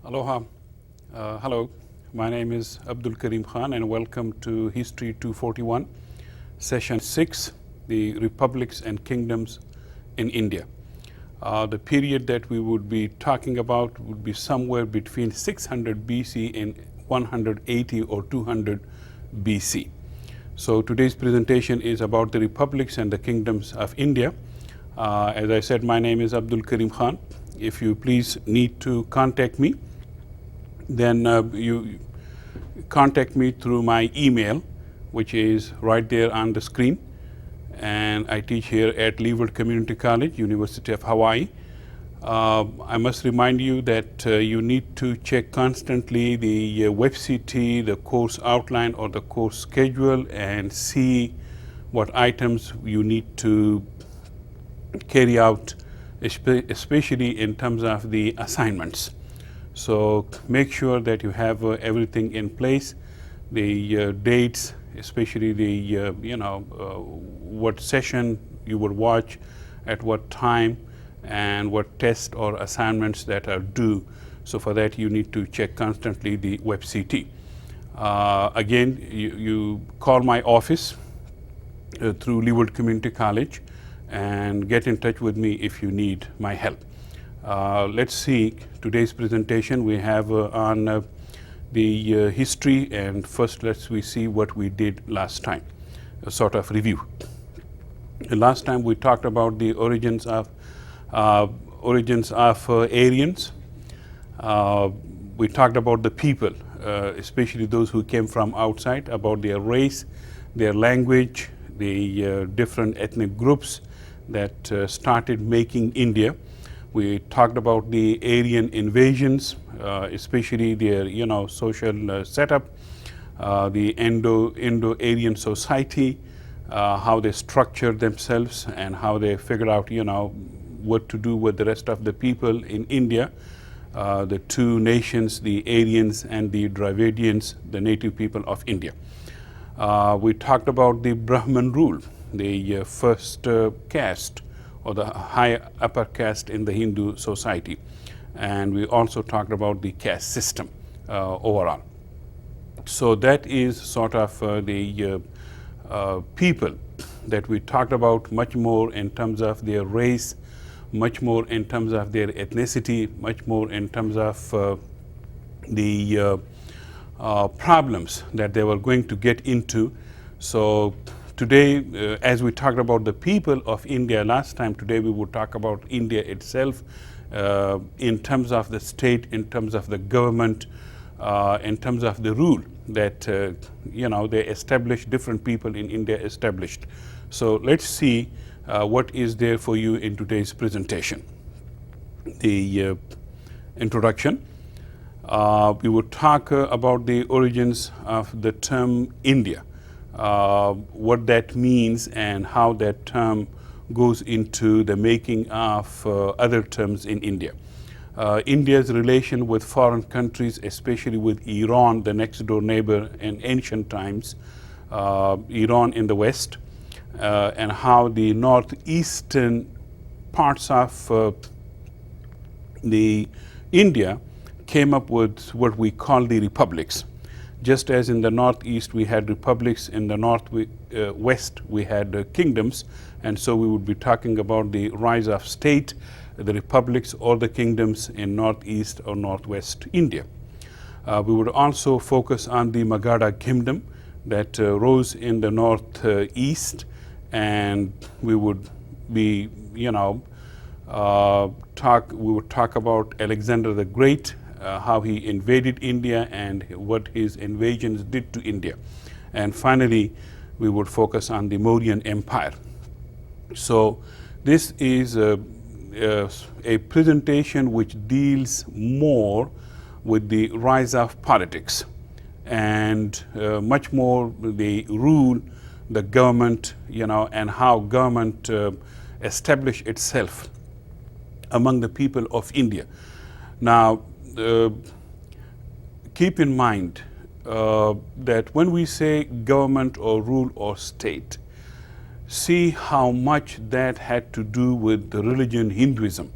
Aloha. Hello, my name is Abdul Karim Khan and welcome to History 241, Session 6, the Republics and Kingdoms in India. The period that we would be talking about would be somewhere between 600 BC and 180 or 200 BC. So today's presentation is about the republics and the kingdoms of India. As I said, my name is Abdul Karim Khan. If you please need to contact me, then you contact me through my email, which is right there on the screen. And I teach here at Leeward Community College, University of Hawaii. I must remind you that you need to check constantly the WebCT, the course outline or the course schedule, and see what items you need to carry out, especially in terms of the assignments. So make sure that you have everything in place, the dates, especially the what session you would watch, at what time, and what tests or assignments that are due. So for that you need to check constantly the WebCT. Again, you call my office through Leeward Community College and get in touch with me if you need my help. Let's see today's presentation. We have on the history, and first we see what we did last time, a sort of review. Last time we talked about the origins of Aryans. We talked about the people, especially those who came from outside, about their race, their language, the different ethnic groups that started making India. We talked about the Aryan invasions, especially their social setup, the Indo-Aryan society, how they structured themselves and how they figured out what to do with the rest of the people in India, the two nations, the Aryans and the Dravidians, the native people of India. We talked about the Brahman rule, the first caste, or the high upper caste in the Hindu society. And we also talked about the caste system overall. So that is sort of the people that we talked about, much more in terms of their race, much more in terms of their ethnicity, much more in terms of the problems that they were going to get into. So today, as we talked about the people of India last time, today we would talk about India itself in terms of the state, in terms of the government, in terms of the rule that they established, different people in India established. So let's see what is there for you in today's presentation. The introduction. We would talk about the origins of the term India. What that means and how that term goes into the making of other terms in India. India's relation with foreign countries, especially with Iran, the next door neighbor in ancient times, Iran in the west, and how the northeastern parts of the India came up with what we call the republics. Just as in the northeast we had republics, in the northwest we had kingdoms, and so we would be talking about the rise of state, the republics or the kingdoms in northeast or northwest India. We would also focus on the Megara Kingdom that rose in the northeast, and we would be we would talk about Alexander the Great, how he invaded India and what his invasions did to India. And finally, we would focus on the Mauryan Empire. So this is a presentation which deals more with the rise of politics and much more the rule, the government, and how government established itself among the people of India. Now, keep in mind that when we say government or rule or state, see how much that had to do with the religion Hinduism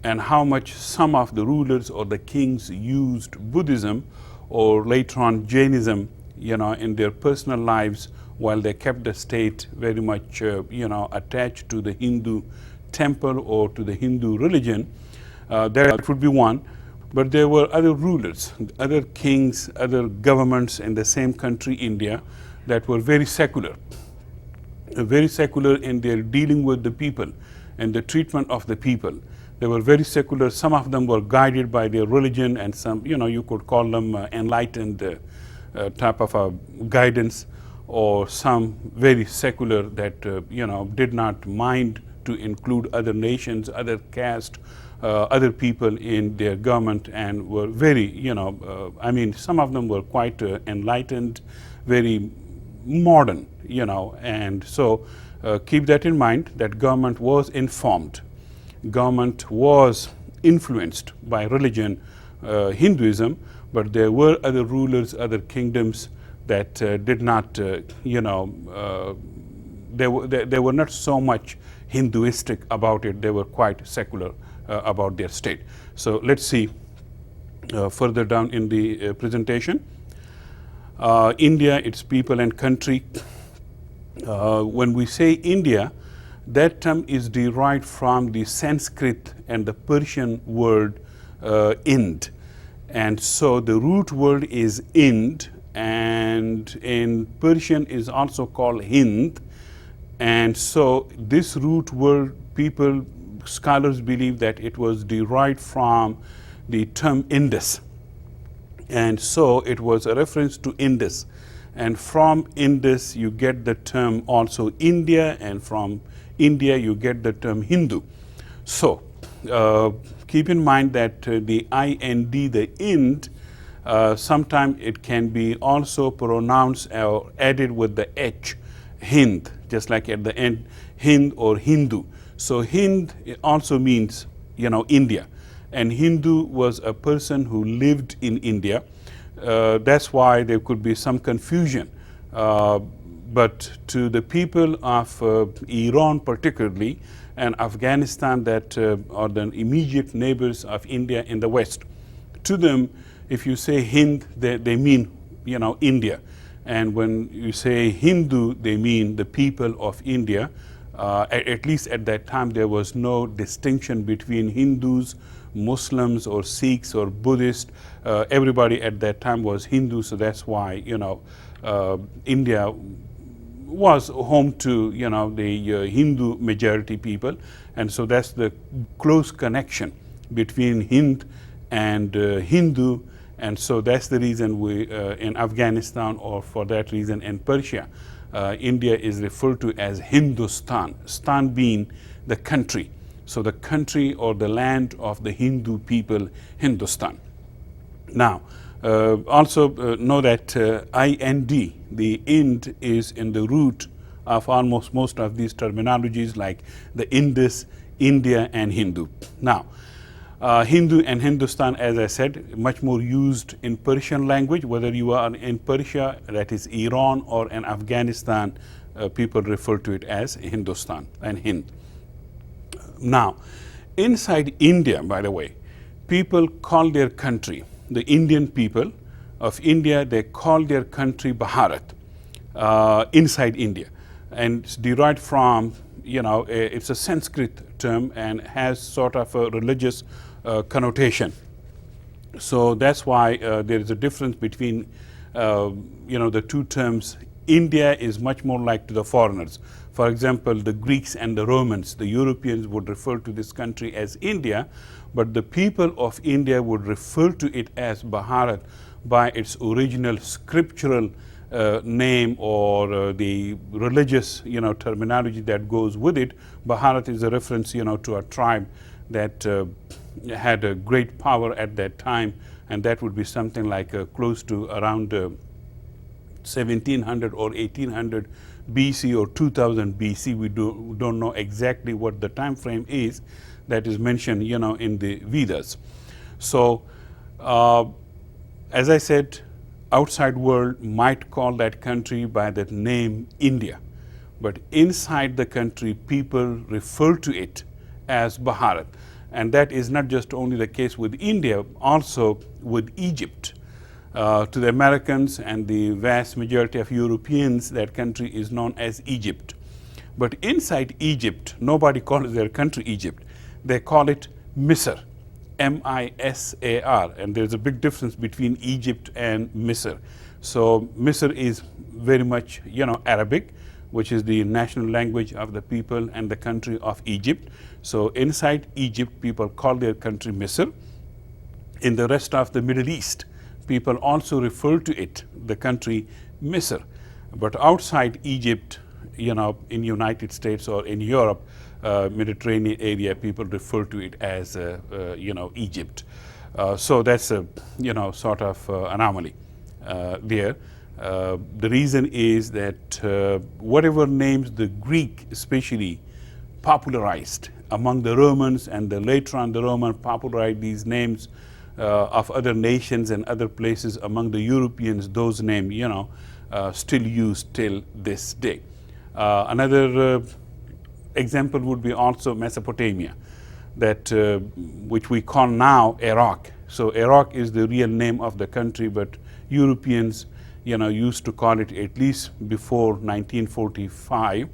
and how much some of the rulers or the kings used Buddhism or later on Jainism, in their personal lives, while they kept the state very much, attached to the Hindu temple or to the Hindu religion. That would be one. But there were other rulers, other kings, other governments in the same country, India, that were very secular in their dealing with the people and the treatment of the people. They were very secular. Some of them were guided by their religion, and some, you could call them enlightened type of a guidance, or some very secular that, did not mind to include other nations, other caste, other people in their government, and were very, some of them were quite enlightened, very modern, and so keep that in mind, that government was informed. Government was influenced by religion, Hinduism, but there were other rulers, other kingdoms that did not, they were not so much Hinduistic about it. They were quite secular about their state. So let's see further down in the presentation. India, its people and country. When we say India, that term is derived from the Sanskrit and the Persian word Ind. And so the root word is Ind, and in Persian is also called Hind. And so this root word, scholars believe that it was derived from the term Indus. And so it was a reference to Indus. And from Indus you get the term also India, and from India you get the term Hindu. So keep in mind that the IND, the Ind, sometimes it can be also pronounced or added with the H, Hind, just like at the end, Hind or Hindu. So Hind also means, India. And Hindu was a person who lived in India. That's why there could be some confusion. But to the people of Iran particularly, and Afghanistan, that are the immediate neighbors of India in the West, to them, if you say Hind, they mean, India. And when you say Hindu, they mean the people of India. At least at that time, there was no distinction between Hindus, Muslims, or Sikhs, or Buddhists. Everybody at that time was Hindu, so that's why, India was home to, the Hindu majority people. And so that's the close connection between Hind and Hindu. And so that's the reason we, in Afghanistan, or for that reason in Persia, India is referred to as Hindustan, Stan being the country. So the country or the land of the Hindu people, Hindustan. Now, also know that IND, the Ind, is in the root of almost most of these terminologies, like the Indus, India, and Hindu. Now, Hindu and Hindustan, as I said, much more used in Persian language. Whether you are in Persia, that is Iran, or in Afghanistan, people refer to it as Hindustan and Hind. Now, inside India, by the way, people call their country, the Indian people of India, they call their country Bharat inside India. And it's derived from, it's a Sanskrit term and has sort of a religious connotation. So that's why there is a difference between, the two terms. India is much more like to the foreigners. For example, the Greeks and the Romans, the Europeans would refer to this country as India, but the people of India would refer to it as Bharat by its original scriptural name, or the religious, terminology that goes with it. Bharat is a reference, to a tribe that had a great power at that time, and that would be something like close to around 1700 or 1800 BC or 2000 BC. We don't know exactly what the time frame is that is mentioned, in the Vedas. So, as I said, outside world might call that country by that name India, but inside the country, people refer to it as Bharat. And that is not just only the case with India, also with Egypt. To the Americans and the vast majority of Europeans, that country is known as Egypt. But inside Egypt, nobody calls their country Egypt. They call it Misr, M-I-S-A-R. And there's a big difference between Egypt and Misr. So Misr is very much, Arabic, which is the national language of the people and the country of Egypt. So inside Egypt, people call their country Misr. In the rest of the Middle East, people also refer to it, the country Misr. But outside Egypt, in United States or in Europe, Mediterranean area, people refer to it as, Egypt. So that's a, sort of anomaly there. The reason is that whatever names the Greek especially popularized among the Romans, and later on the Roman popularized these names of other nations and other places among the Europeans, those names, still used till this day. Another example would be also Mesopotamia, that which we call now Iraq. So Iraq is the real name of the country, but Europeans, used to call it, at least before 1945,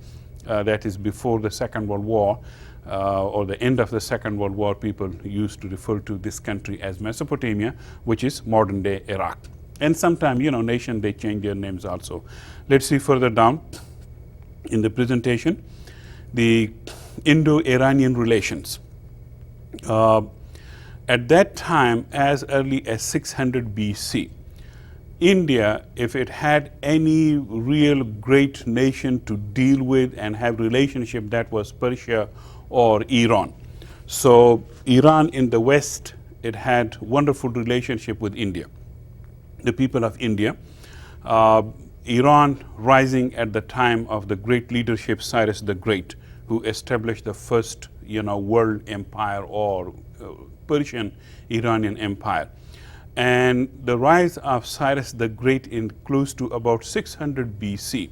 that is before the Second World War, or the end of the Second World War, people used to refer to this country as Mesopotamia, which is modern day Iraq. And sometimes, nation, they change their names also. Let's see further down in the presentation, the Indo-Iranian relations. At that time, as early as 600 BC, India, if it had any real great nation to deal with and have relationship, that was Persia or Iran. So Iran in the West, it had wonderful relationship with India, the people of India. Iran rising at the time of the great leadership Cyrus the Great, who established the first, world empire, or Persian Iranian Empire. And the rise of Cyrus the Great in close to about 600 BC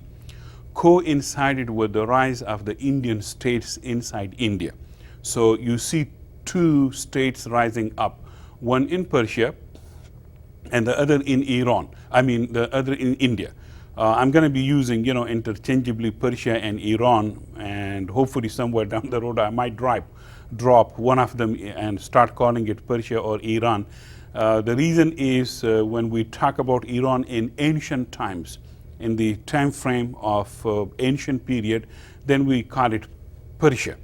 coincided with the rise of the Indian states inside India. So you see two states rising up, one in Persia and the other in Iran. The other in India. I'm going to be using, interchangeably Persia and Iran, and hopefully somewhere down the road I might drop one of them and start calling it Persia or Iran. The reason is when we talk about Iran in ancient times, in the time frame of ancient period, then we call it Persia.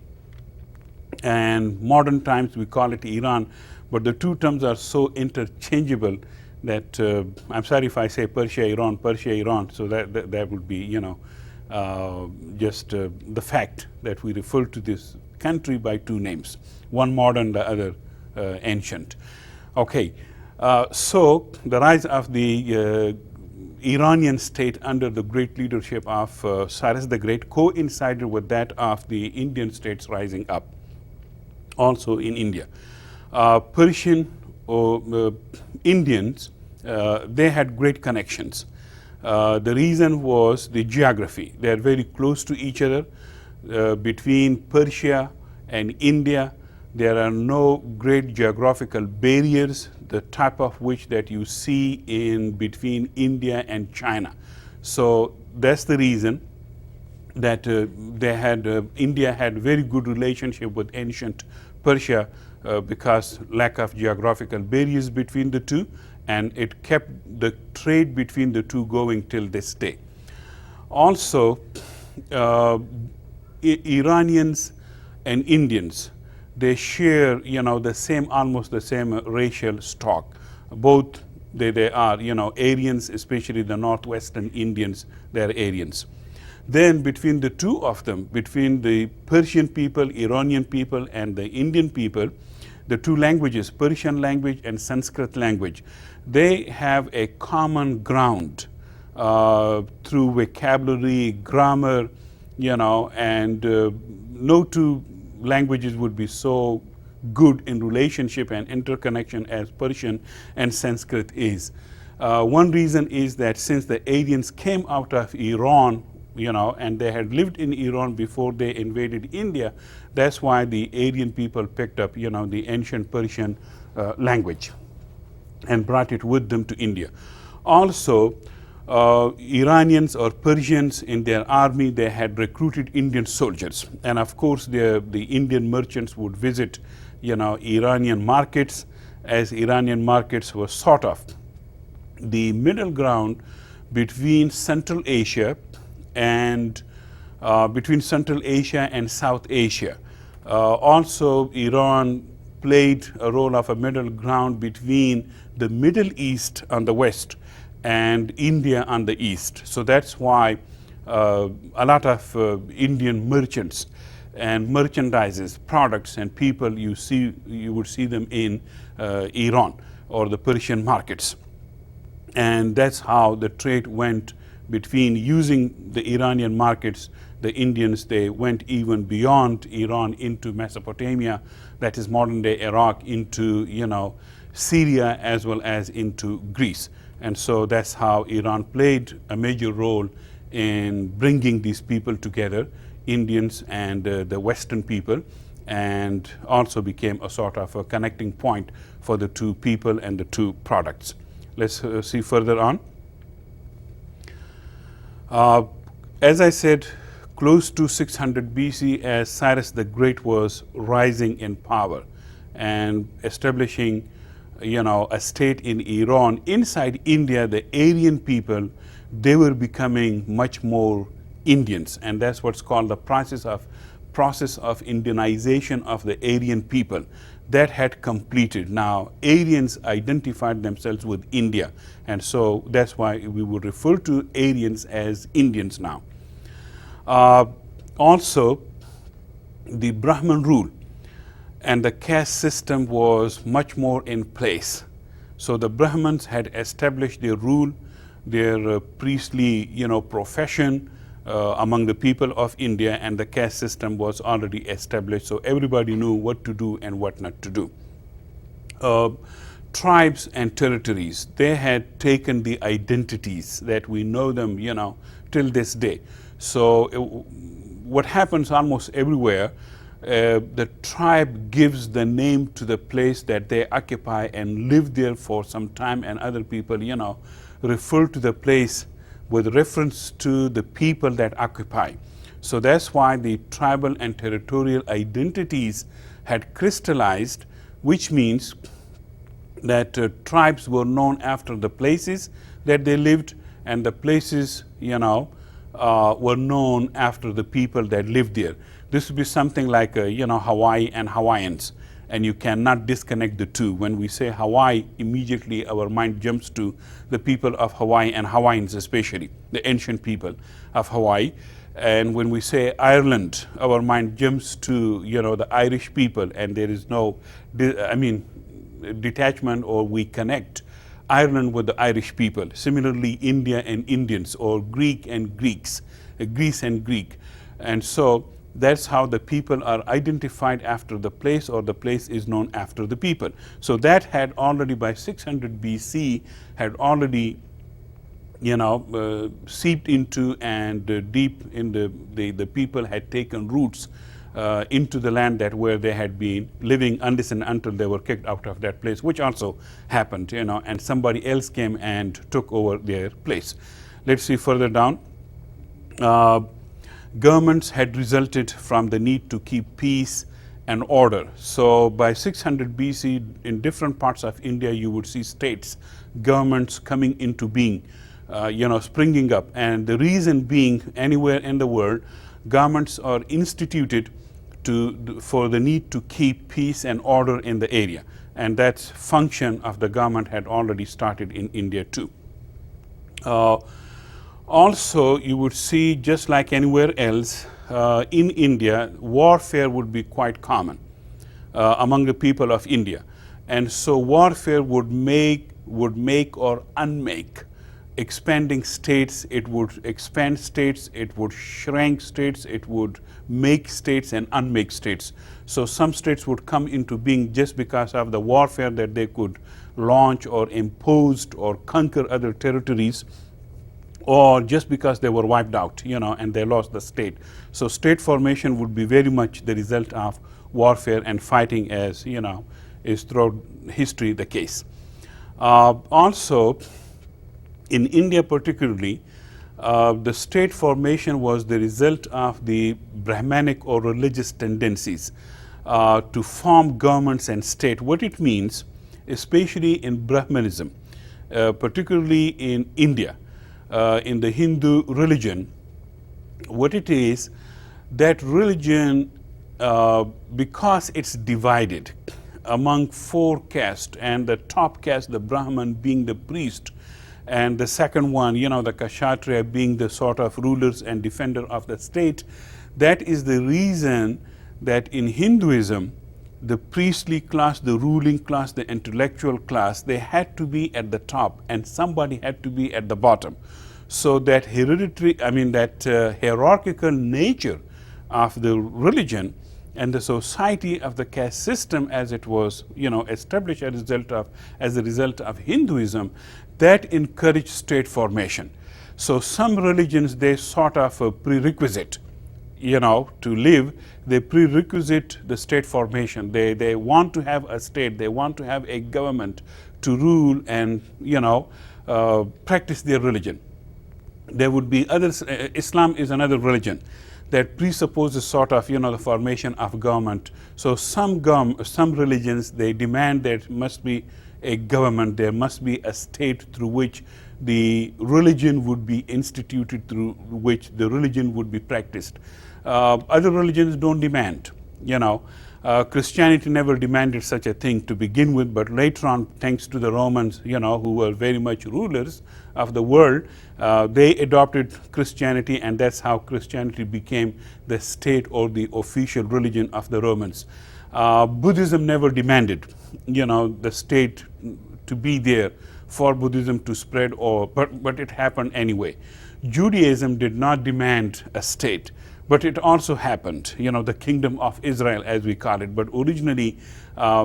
And modern times we call it Iran, but the two terms are so interchangeable that I'm sorry if I say Persia, Iran, so that would be, just the fact that we refer to this country by two names, one modern, the other ancient. Okay, so the rise of the Iranian state under the great leadership of Cyrus the Great coincided with that of the Indian states rising up, also in India. Persian Indians, they had great connections. The reason was the geography. They are very close to each other. Between Persia and India, there are no great geographical barriers, the type of which that you see in between India and China. So that's the reason that India had very good relationship with ancient Persia because lack of geographical barriers between the two, and it kept the trade between the two going till this day. Also, Iranians and Indians, they share, almost the same racial stock. Both they are, Aryans, especially the northwestern Indians, they are Aryans. Then between the two of them, between the Persian people, Iranian people, and the Indian people, the two languages, Persian language and Sanskrit language, they have a common ground through vocabulary, grammar, and no two languages would be so good in relationship and interconnection as Persian and Sanskrit is. One reason is that since the Aryans came out of Iran and they had lived in Iran before they invaded India. That's why the Aryan people picked up, the ancient Persian language and brought it with them to India. Also, Iranians or Persians in their army, they had recruited Indian soldiers. And of course, the Indian merchants would visit, Iranian markets, as Iranian markets were sort of the middle ground between Central Asia and South Asia. Also, Iran played a role of a middle ground between the Middle East on the west and India on the east. So that's why a lot of Indian merchants and merchandises, products and people you would see them in Iran or the Persian markets. And that's how the trade went between using the Iranian markets. The Indians, they went even beyond Iran into Mesopotamia, that is modern day Iraq, into Syria as well as into Greece. And so that's how Iran played a major role in bringing these people together, Indians and the Western people, and also became a sort of a connecting point for the two people and the two products. Let's see further on. As I said, close to 600 BC, as Cyrus the Great was rising in power and establishing a state in Iran. Inside India, the Aryan people, they were becoming much more Indians, and that's what's called the process of Indianization of the Aryan people. That had completed. Now, Aryans identified themselves with India, and so that's why we would refer to Aryans as Indians now. Also, the Brahman rule and the caste system was much more in place. So the Brahmins had established their rule, their priestly, profession among the people of India, and the caste system was already established. So everybody knew what to do and what not to do. Tribes and territories, they had taken the identities that we know them, till this day. So what happens almost everywhere, the tribe gives the name to the place that they occupy and live there for some time, and other people, refer to the place with reference to the people that occupy. So that's why the tribal and territorial identities had crystallized, which means that tribes were known after the places that they lived, and the places, were known after the people that lived there. This would be something like, Hawaii and Hawaiians, and you cannot disconnect the two. When we say Hawaii, immediately our mind jumps to the people of Hawaii and Hawaiians, especially the ancient people of Hawaii. And when we say Ireland, our mind jumps to, the Irish people, and there is no, detachment, or we connect Ireland with the Irish people. Similarly, India and Indians, or Greek and Greeks, Greece and Greek. And so that's how the people are identified after the place, or the place is known after the people. So that had already, by 600 BC, had already seeped into, and deep in the people had taken roots into the land that where they had been living until they were kicked out of that place, which also happened, and somebody else came and took over their place. Let's see further down. Governments had resulted from the need to keep peace and order. So by 600 BC, in different parts of India, you would see states, governments coming into being, springing up. And the reason being, anywhere in the world, governments are instituted for the need to keep peace and order in the area. And that function of the government had already started in India too. Also, you would see, just like anywhere else, in India, warfare would be quite common among the people of India. And so warfare would make or unmake expanding states. It would expand states, it would shrink states, it would make states and unmake states. So some states would come into being just because of the warfare that they could launch or impose or conquer other territories. or just because they were wiped out, and they lost the state. So state formation would be very much the result of warfare and fighting, as is throughout history the case. Also, in India particularly, the state formation was the result of the Brahmanic or religious tendencies to form governments and state. What it means, especially in Brahmanism, particularly in India, in the Hindu religion, what it is, that religion, because it's divided among 4 castes, and the top caste, the Brahman, being the priest, and the second one, the Kshatriya, being the sort of rulers and defender of the state. That is the reason that in Hinduism, the priestly class, the ruling class, the intellectual class, they had to be at the top and somebody had to be at the bottom. So that hierarchical nature of the religion and the society of the caste system, as it was established as a result of Hinduism, that encouraged state formation. So some religions, they sort of a prerequisite, to live, they prerequisite the state formation. They want to have a state, they want to have a government to rule and practice their religion. There would be others. Islam is another religion that presupposes sort of the formation of government. So some religions, they demand there must be a government, there must be a state through which the religion would be instituted, through which the religion would be practiced. Other religions don't demand. Christianity never demanded such a thing to begin with, but later on, thanks to the Romans, who were very much rulers of the world, they adopted Christianity, and that's how Christianity became the state or the official religion of the Romans. Buddhism never demanded, the state to be there for Buddhism to spread, but it happened anyway. Judaism did not demand a state, but it also happened, the kingdom of Israel, as we call it. But originally,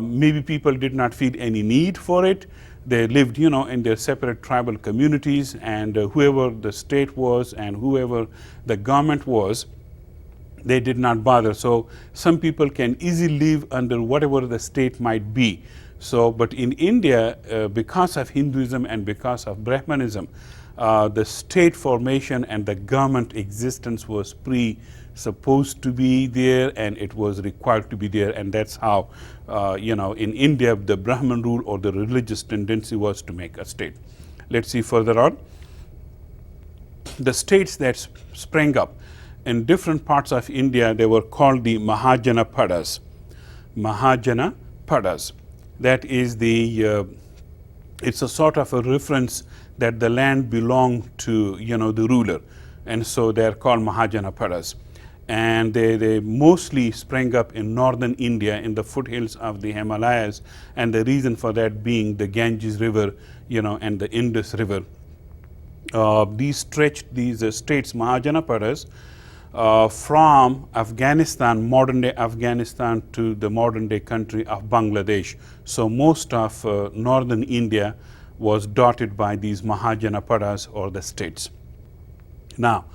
maybe people did not feel any need for it. They lived, in their separate tribal communities, and whoever the state was and whoever the government was, they did not bother. So some people can easily live under whatever the state might be. So, but in India, because of Hinduism and because of Brahmanism, the state formation and the government existence was supposed to be there, and it was required to be there, and that's how, in India, the Brahman rule or the religious tendency was to make a state. Let's see further on. The states that sprang up in different parts of India, they were called the Mahajanapadas. Mahajanapadas. That is it's a sort of a reference that the land belonged to, the ruler. And so they're called Mahajanapadas. And they mostly sprang up in northern India, in the foothills of the Himalayas. And the reason for that being the Ganges River, and the Indus River. These states, Mahajanapadas, from Afghanistan, modern day Afghanistan, to the modern day country of Bangladesh. So most of northern India was dotted by these Mahajanapadas, or the states. Now,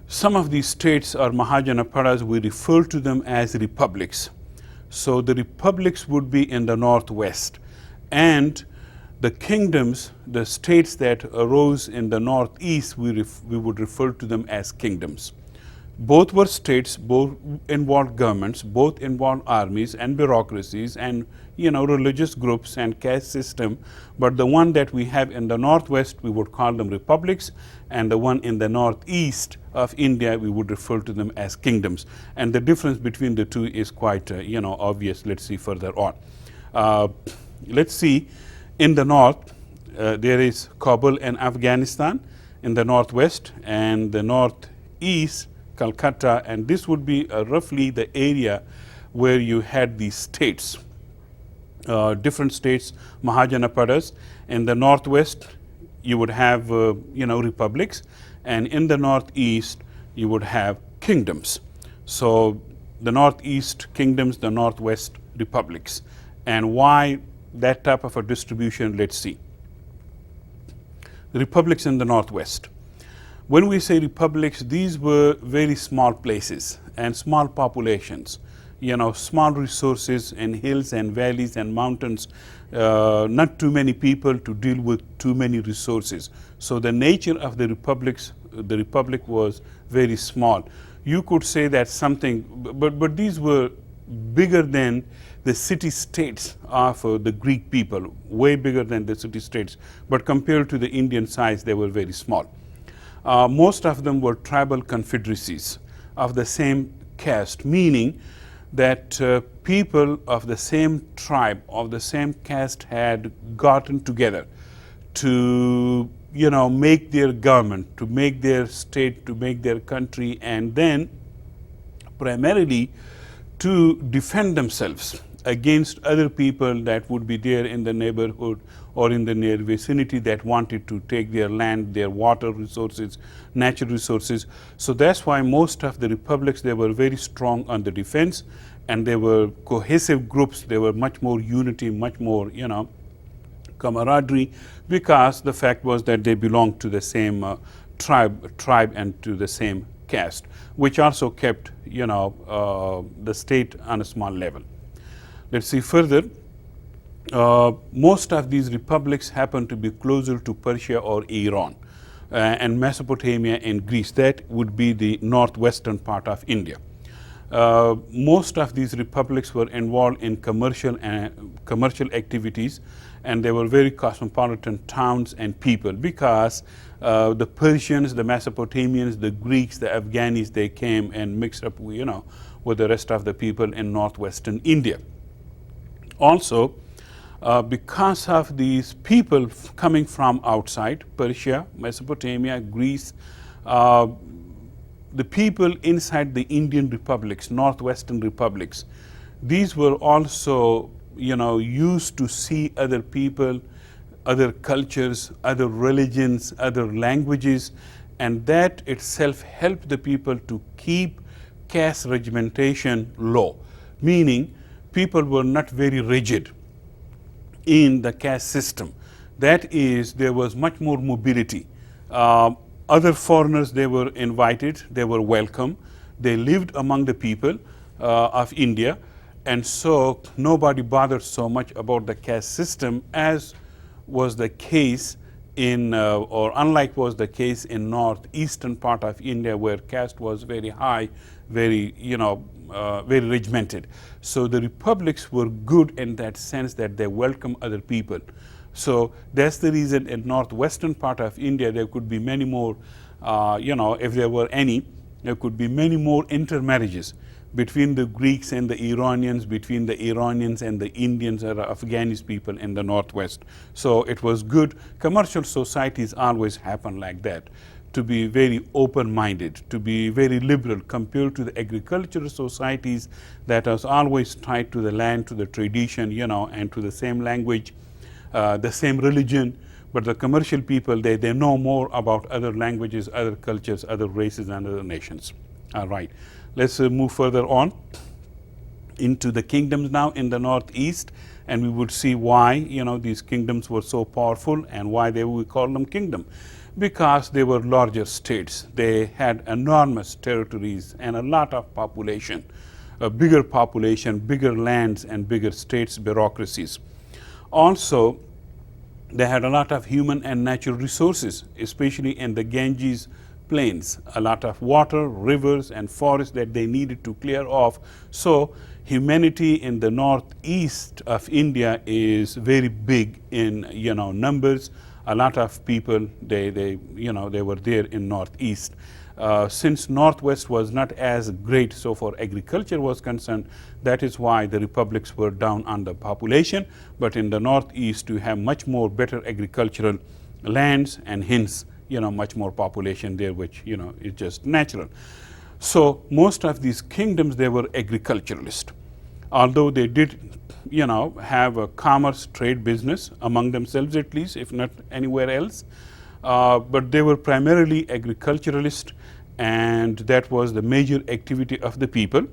some of these states or Mahajanapadas, we refer to them as republics. So the republics would be in the northwest, and the kingdoms, the states that arose in the northeast, we would refer to them as kingdoms. Both were states, both involved governments, both involved armies and bureaucracies and religious groups and caste system. But the one that we have in the northwest, we would call them republics, and the one in the northeast of India, we would refer to them as kingdoms. And the difference between the two is quite obvious. Let's see further on. Let's see, in the north, there is Kabul and Afghanistan in the northwest, and the northeast, Calcutta, and this would be roughly the area where you had these states, different states, Mahajanapadas. In the northwest, you would have republics, and in the northeast, you would have kingdoms. So the northeast kingdoms, the northwest republics. And why that type of a distribution? Let's see. The republics in the northwest. When we say republics, these were very small places and small populations, small resources and hills and valleys and mountains, not too many people to deal with too many resources. So the nature of the republic was very small. You could say that something, but these were bigger than the city-states of the Greek people, way bigger than the city-states. But compared to the Indian size, they were very small. Most of them were tribal confederacies of the same caste, meaning that people of the same tribe, of the same caste had gotten together to make their government, to make their state, to make their country, and then primarily to defend themselves against other people that would be there in the neighborhood or in the near vicinity that wanted to take their land, their water resources, natural resources. So that's why most of the republics, they were very strong on the defense, and they were cohesive groups. They were much more unity, much more, camaraderie, because the fact was that they belonged to the same tribe and to the same caste, which also kept, the state on a small level. Let's see further. Most of these republics happen to be closer to Persia or Iran and Mesopotamia and Greece. That would be the northwestern part of India. Most of these republics were involved in commercial activities, and they were very cosmopolitan towns and people, because the Persians, the Mesopotamians, the Greeks, the Afghanis, they came and mixed up, with the rest of the people in northwestern India. Also, because of these people coming from outside, Persia, Mesopotamia, Greece, the people inside the Indian republics, northwestern republics, these were also, used to see other people, other cultures, other religions, other languages, and that itself helped the people to keep caste regimentation low, meaning people were not very rigid in the caste system. That is, there was much more mobility. Other foreigners, they were invited, they were welcome, they lived among the people of India, and so nobody bothered so much about the caste system as was the case in, or unlike was the case in northeastern part of India, where caste was very high, very, very regimented. So the republics were good in that sense that they welcome other people. So that's the reason in northwestern part of India there could be many more, if there were any, there could be many more intermarriages between the Greeks and the Iranians, between the Iranians and the Indians or Afghanis people in the northwest. So it was good. Commercial societies always happen like that, to be very open-minded, to be very liberal compared to the agricultural societies that was always tied to the land, to the tradition, and to the same language, the same religion. But the commercial people, they know more about other languages, other cultures, other races, and other nations. All right, let's move further on into the kingdoms now in the northeast, and we would see why these kingdoms were so powerful and why we call them kingdom. Because they were larger states. They had enormous territories and a lot of population, a bigger population, bigger lands, and bigger states, bureaucracies. Also, they had a lot of human and natural resources, especially in the Ganges plains, a lot of water, rivers, and forests that they needed to clear off. So humanity in the northeast of India is very big in numbers. A lot of people, they were there in northeast. Since northwest was not as great, so for agriculture was concerned, that is why the republics were down on the population. But in the northeast, you have much more better agricultural lands, and hence, much more population there, which, is just natural. So most of these kingdoms, they were agriculturalist. Although they did, have a commerce, trade, business among themselves at least, if not anywhere else. But they were primarily agriculturalist, and that was the major activity of the people.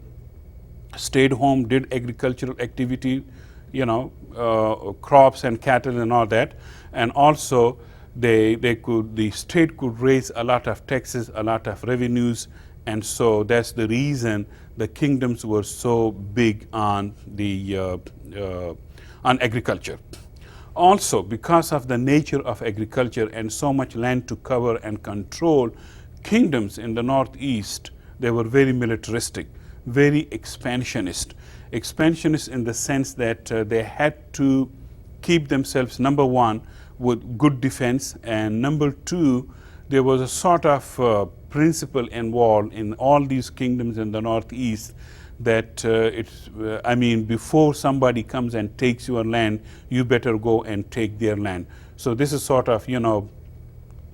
Stayed home, did agricultural activity, crops and cattle and all that. And also the state could raise a lot of taxes, a lot of revenues, and so that's the reason the kingdoms were so big on on agriculture. Also, because of the nature of agriculture and so much land to cover and control, kingdoms in the northeast, they were very militaristic, very expansionist. Expansionist in the sense that they had to keep themselves, number one, with good defense, and number two, there was a sort of principle involved in all these kingdoms in the northeast that before somebody comes and takes your land, you better go and take their land. So this is sort of,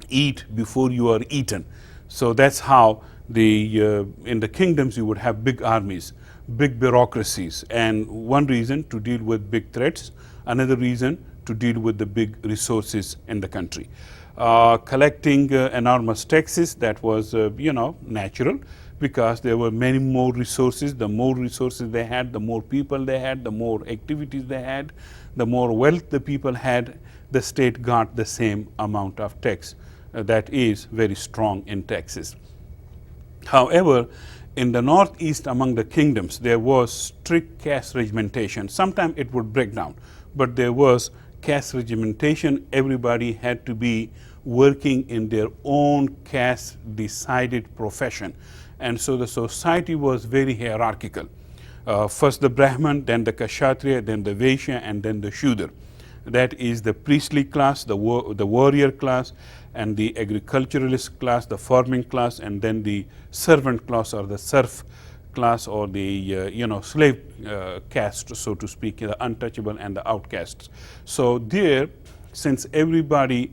eat before you are eaten. So that's how in the kingdoms you would have big armies, big bureaucracies, and one reason to deal with big threats, another reason to deal with the big resources in the country. Collecting enormous taxes, that was, natural, because there were many more resources. The more resources they had, the more people they had, the more activities they had, the more wealth the people had, the state got the same amount of tax. That is very strong in taxes. However, in the northeast among the kingdoms, there was strict caste regimentation. Sometimes it would break down, but there was caste regimentation. Everybody had to be working in their own caste decided profession. And so the society was very hierarchical. First the Brahman, then the Kshatriya, then the Vaishya, and then the Shudra. That is the priestly class, the warrior class, and the agriculturalist class, the farming class, and then the servant class or the serf class, or the slave caste, so to speak, the untouchable and the outcasts. So there, since everybody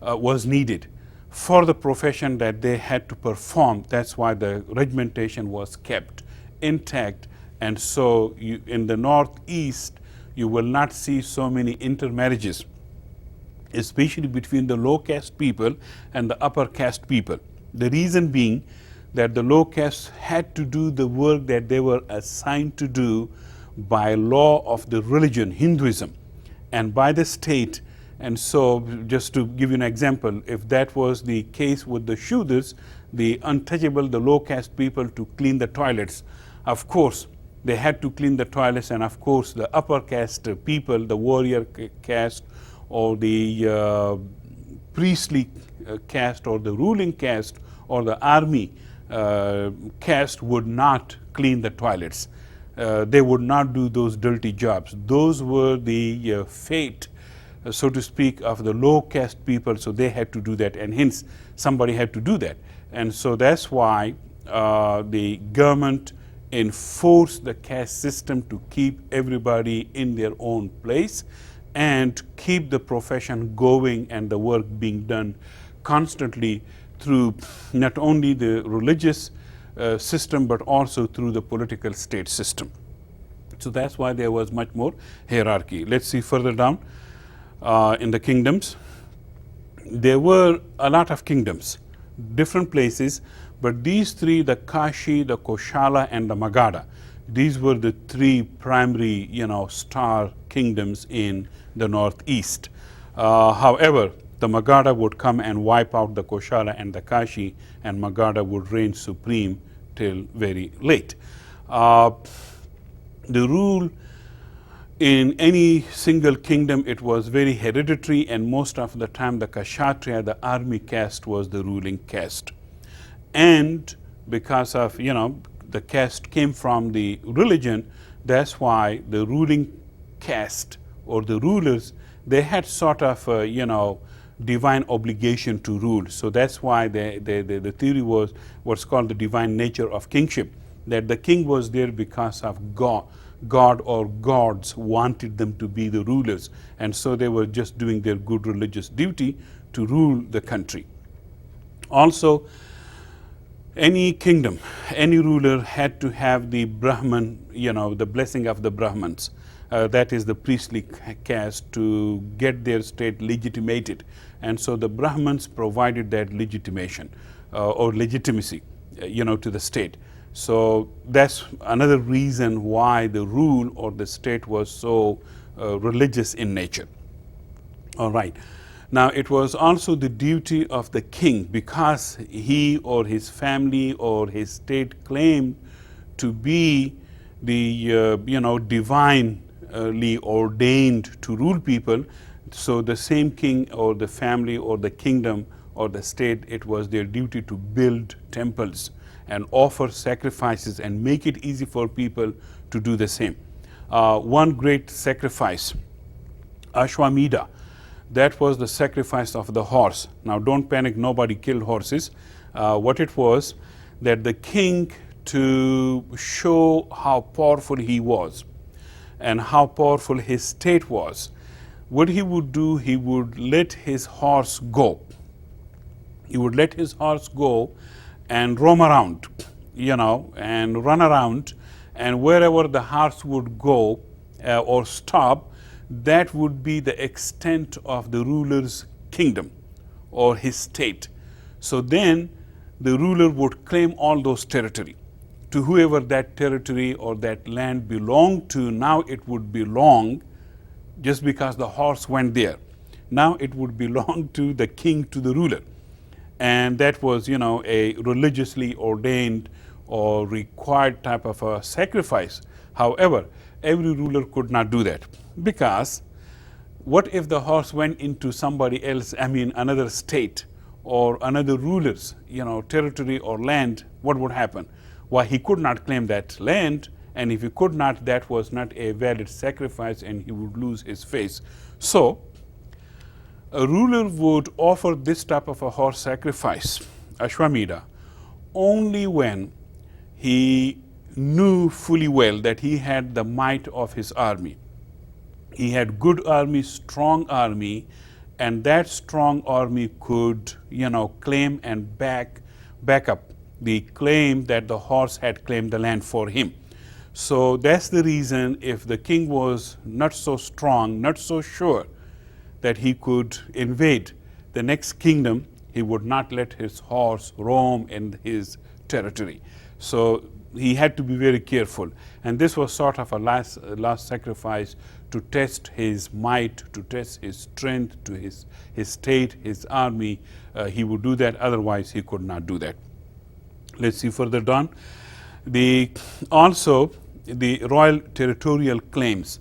was needed for the profession that they had to perform, that's why the regimentation was kept intact. And so in the northeast, you will not see so many intermarriages, especially between the low caste people and the upper caste people. The reason being that the low caste had to do the work that they were assigned to do by law of the religion, Hinduism, and by the state. And so, just to give you an example, if that was the case with the Shudras, the untouchable, the low caste people, to clean the toilets, of course, they had to clean the toilets, and of course, the upper caste people, the warrior caste, or the priestly caste, or the ruling caste, or the army caste would not clean the toilets. They would not do those dirty jobs. Those were the fate, so to speak, of the low caste people, so they had to do that, and hence somebody had to do that. And so that's why the government enforced the caste system to keep everybody in their own place and keep the profession going and the work being done constantly through not only the religious system but also through the political state system. So that's why there was much more hierarchy. Let's see further down in the kingdoms. There were a lot of kingdoms, different places, but these three, the Kashi, the Koshala, and the Magadha, these were the three primary, star kingdoms in the northeast. However, the Magadha would come and wipe out the Koshala and the Kashi, and Magadha would reign supreme till very late. The rule in any single kingdom, it was very hereditary, and most of the time the Kshatriya, the army caste, was the ruling caste. And because of, the caste came from the religion, that's why the ruling caste or the rulers, they had sort of, divine obligation to rule. So that's why the theory was what's called the divine nature of kingship, that the king was there because of God or gods wanted them to be the rulers, and so they were just doing their good religious duty to rule the country. Also, any kingdom, any ruler had to have the Brahman, the blessing of the Brahmans, that is the priestly caste, to get their state legitimated. And so the Brahmans provided that legitimation or legitimacy, to the state. So that's another reason why the rule or the state was so religious in nature. All right. Now, it was also the duty of the king, because he or his family or his state claimed to be the divinely ordained to rule people. So the same king or the family or the kingdom or the state, it was their duty to build temples and offer sacrifices and make it easy for people to do the same. One great sacrifice, Ashwamedha, that was the sacrifice of the horse. Now, don't panic, nobody killed horses. What it was, that the king, to show how powerful he was and how powerful his state was, what he would do, he would let his horse go. He would let his horse go and roam around, and run around, and wherever the horse would go or stop, that would be the extent of the ruler's kingdom or his state. So then the ruler would claim all those territory to whoever that territory or that land belonged to. Now it would belong, just because the horse went there, now it would belong to the king, to the ruler. And that was, a religiously ordained or required type of a sacrifice. However, every ruler could not do that, because what if the horse went into somebody else, another state or another ruler's, territory or land? What would happen? Why, he could not claim that land, and if he could not, that was not a valid sacrifice, and he would lose his face. So a ruler would offer this type of a horse sacrifice, Ashwamedha, only when he knew fully well that he had the might of his army. He had good army, strong army, and that strong army could, claim and back up the claim that the horse had claimed the land for him. So that's the reason, if the king was not so strong, not so sure that he could invade the next kingdom, he would not let his horse roam in his territory. So he had to be very careful. And this was sort of a last sacrifice to test his might, to test his strength, to his state, his army. He would do that, otherwise he could not do that. Let's see further down. Also, the royal territorial claims,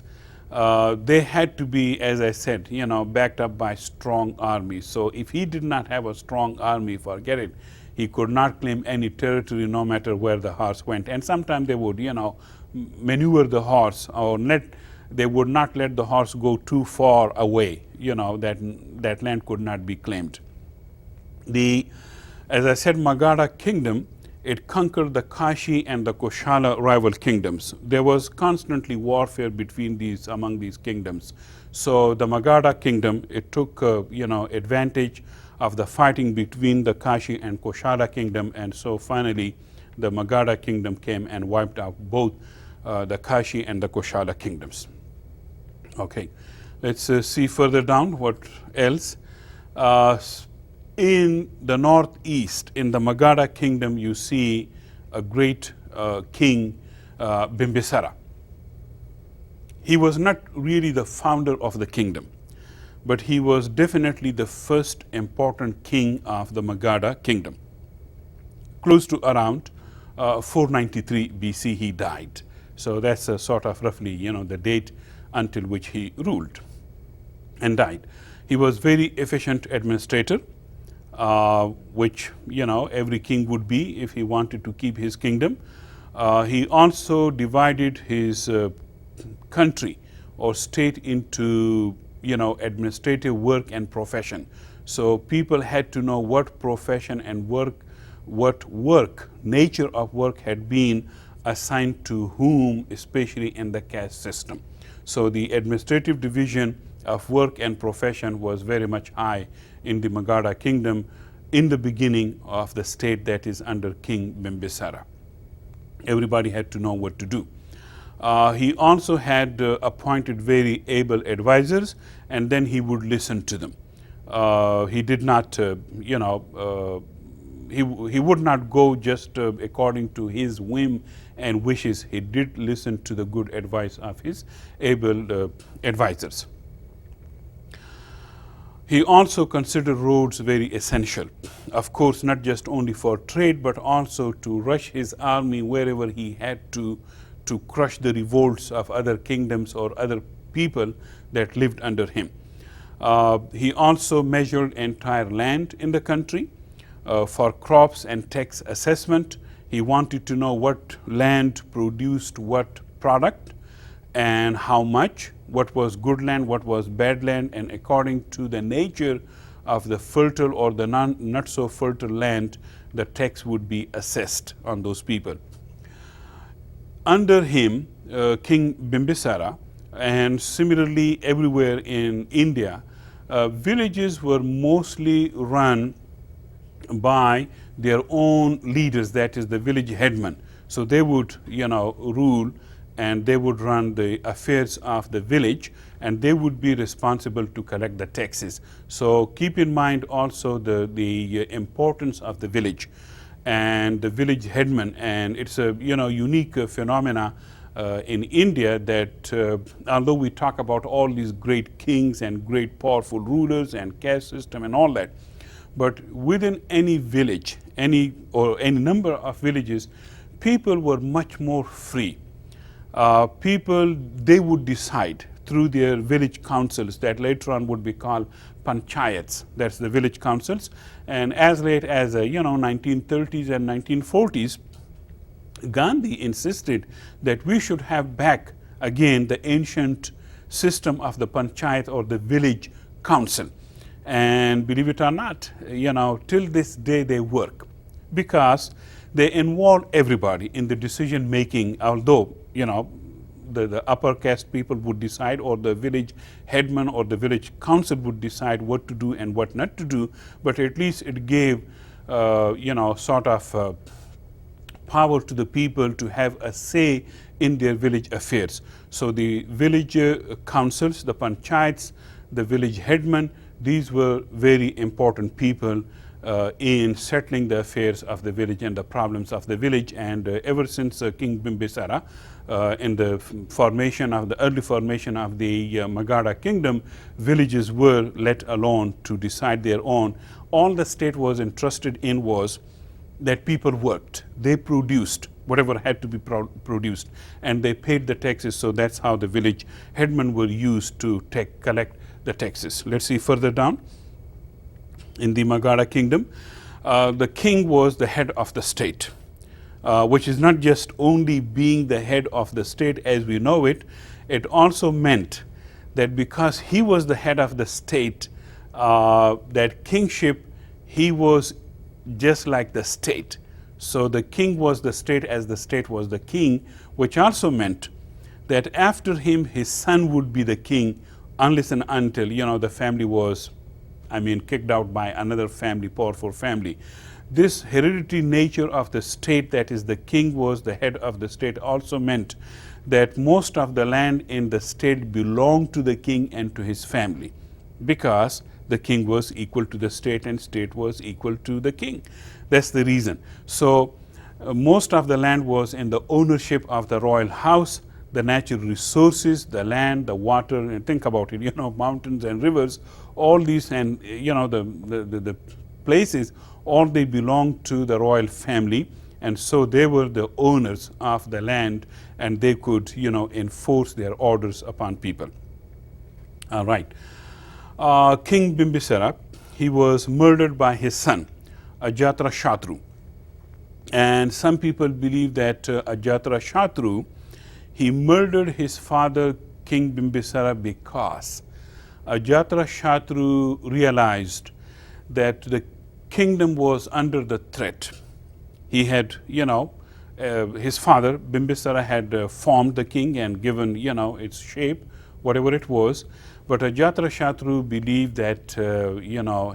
they had to be, as I said, backed up by strong armies. So if he did not have a strong army, forget it. He could not claim any territory, no matter where the horse went. And sometimes they would, maneuver the horse, or they would not let the horse go too far away, that land could not be claimed. As I said, Magadha Kingdom, it conquered the Kashi and the Koshala rival kingdoms. There was constantly warfare among these kingdoms. So the Magadha Kingdom, it took advantage of the fighting between the Kashi and Koshala kingdom, and so finally the Magadha Kingdom came and wiped out both the Kashi and the Koshala kingdoms. Okay, let's see further down what else. In the northeast, in the Magadha Kingdom, you see a great king, Bimbisara. He was not really the founder of the kingdom, but he was definitely the first important king of the Magadha Kingdom. Close to around 493 BC he died. So that's sort of roughly, the date until which he ruled and died. He was very efficient administrator, which, every king would be if he wanted to keep his kingdom. He also divided his country or state into, administrative work and profession. So people had to know what profession and nature of work had been assigned to whom, especially in the caste system. So the administrative division of work and profession was very much high in the Magadha Kingdom in the beginning of the state that is under King Bimbisara. Everybody had to know what to do. He also had appointed very able advisors, and then he would listen to them. He did not, he would not go just according to his whim and wishes. He did listen to the good advice of his able advisors. He also considered roads very essential. Of course, not just only for trade, but also to rush his army wherever he had to crush the revolts of other kingdoms or other people that lived under him. He also measured entire land in the country for crops and tax assessment. He wanted to know what land produced what product and how much, what was good land, what was bad land, and according to the nature of the fertile or the not so fertile land, the tax would be assessed on those people. Under him, King Bimbisara, and similarly everywhere in India, villages were mostly run by their own leaders, that is the village headman. So they would, rule, and they would run the affairs of the village, and they would be responsible to collect the taxes. So keep in mind also the importance of the village and the village headman. And it's a unique phenomena in India that although we talk about all these great kings and great powerful rulers and caste system and all that, but within any village, any number of villages, people were much more free. People, they would decide through their village councils that later on would be called panchayats, that's the village councils. And as late as 1930s and 1940s, Gandhi insisted that we should have back again the ancient system of the panchayat or the village council. And believe it or not, till this day they work because they involve everybody in the decision making, although the upper caste people would decide, or the village headman or the village council would decide what to do and what not to do, but at least it gave sort of power to the people to have a say in their village affairs. So the village councils, the panchayats, the village headmen, these were very important people in settling the affairs of the village and the problems of the village. And ever since King Bimbisara, in the early formation of the Megara Kingdom, villages were let alone to decide their own. All the state was interested in was that people worked, they produced whatever had to be produced, and they paid the taxes. So that's how the village headmen were used to collect the taxes. Let's see further down. In the Megara Kingdom, the king was the head of the state, which is not just only being the head of the state as we know it. It also meant that because he was the head of the state, that kingship, he was just like the state. So the king was the state as the state was the king, which also meant that after him, his son would be the king, unless and until, the family was, kicked out by another family, powerful family. This hereditary nature of the state, that is the king was the head of the state, also meant that most of the land in the state belonged to the king and to his family, because the king was equal to the state and state was equal to the king. That's the reason. So most of the land was in the ownership of the royal house. The natural resources, the land, the water, and think about it, mountains and rivers, all these, and the places, all they belonged to the royal family, and so they were the owners of the land, and they could enforce their orders upon people. All right. King Bimbisara, he was murdered by his son Ajatashatru, and some people believe that Ajatashatru, he murdered his father King Bimbisara because Ajatashatru realized that the kingdom was under the threat. He had, his father Bimbisara had formed the king and given, its shape, whatever it was. But Ajatashatru believed that,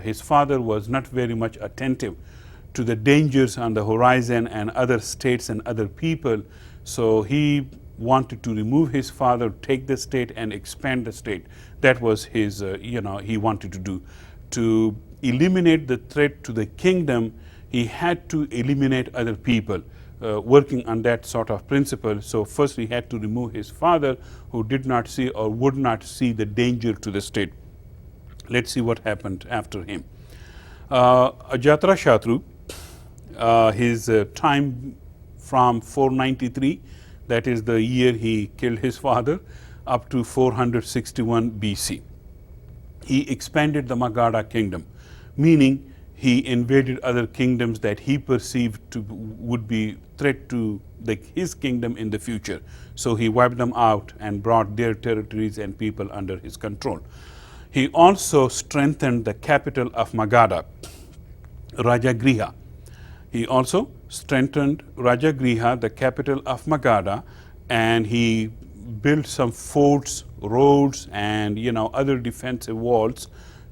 his father was not very much attentive to the dangers on the horizon and other states and other people. So he wanted to remove his father, take the state and expand the state. That was his, he wanted to do. To eliminate the threat to the kingdom, he had to eliminate other people, working on that sort of principle. So first he had to remove his father, who did not see or would not see the danger to the state. Let's see what happened after him. Ajatashatru, his time from 493, that is the year he killed his father, up to 461 BC. He expanded the Magadha kingdom, meaning he invaded other kingdoms that he perceived to would be threat to his kingdom in the future. So he wiped them out and brought their territories and people under his control. He also strengthened the capital of Magadha, Rajagriha. He also strengthened Rajagriha, the capital of Magadha, and he built some forts, roads, and other defensive walls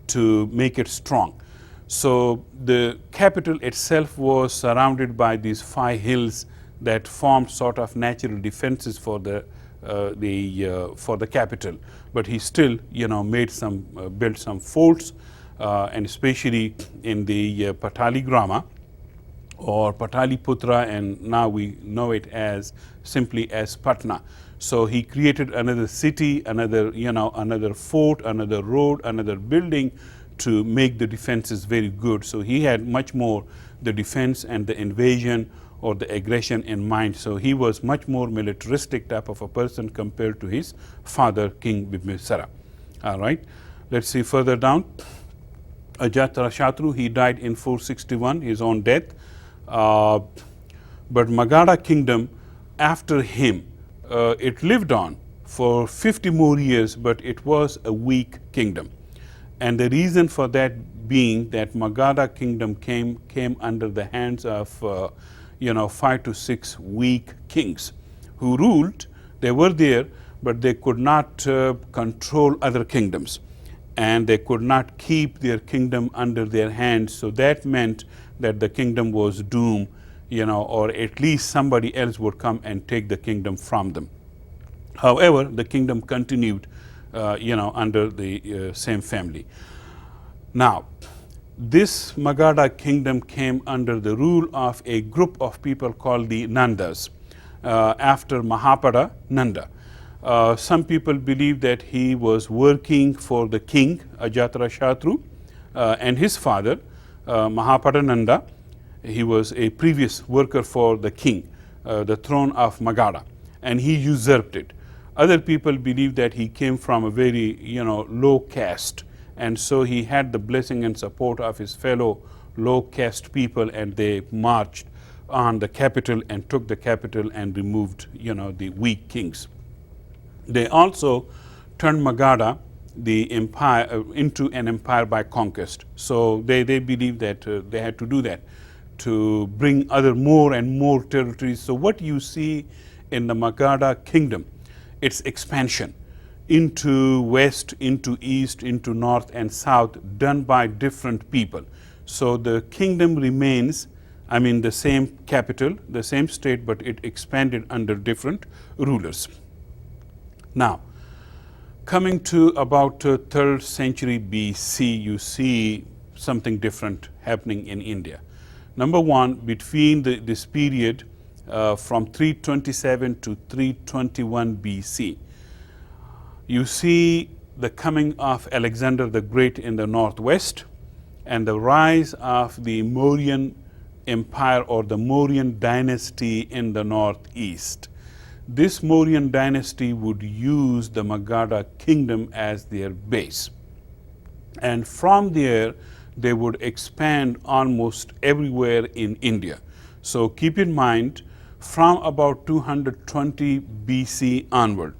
to make it strong. So the capital itself was surrounded by these 5 hills that formed sort of natural defenses for the capital. But he still made some built some forts, and especially in the Pataligrama or Pataliputra, and now we know it as simply as Patna. So he created another city, another fort, another road, another building to make the defenses very good. So he had much more the defense and the invasion or the aggression in mind. So he was much more militaristic type of a person compared to his father, King Bimbisara. All right, let's see further down. Ajatashatru, he died in 461, his own death. But Magadha kingdom after him, it lived on for 50 more years, but it was a weak kingdom. And the reason for that being that Magadha kingdom came under the hands of 5 to 6 weak kings who ruled. They were there, but they could not control other kingdoms, and they could not keep their kingdom under their hands. So that meant that the kingdom was doomed, or at least somebody else would come and take the kingdom from them. However, the kingdom continued, under the same family. Now, this Magadha kingdom came under the rule of a group of people called the Nandas, after Mahapada Nanda. Some people believe that he was working for the king, Ajatashatru, and his father, Mahapada Nanda. He was a previous worker for the king, the throne of Magadha, and he usurped it. Other people believe that he came from a very, low caste, and so he had the blessing and support of his fellow low caste people, and they marched on the capital and took the capital and removed, the weak kings. They also turned Magadha, the empire, into an empire by conquest. So they believe that they had to do that to bring more and more territories. So what you see in the Magadha kingdom, its expansion into west, into east, into north and south, done by different people. So the kingdom remains, the same capital, the same state, but it expanded under different rulers. Now, coming to about 3rd century BC, you see something different happening in India. Number one, between this period from 327 to 321 BC, you see the coming of Alexander the Great in the northwest and the rise of the Mauryan Empire or the Mauryan dynasty in the northeast. This Mauryan dynasty would use the Magadha kingdom as their base. And from there, they would expand almost everywhere in India. So keep in mind, from about 220 BC onward,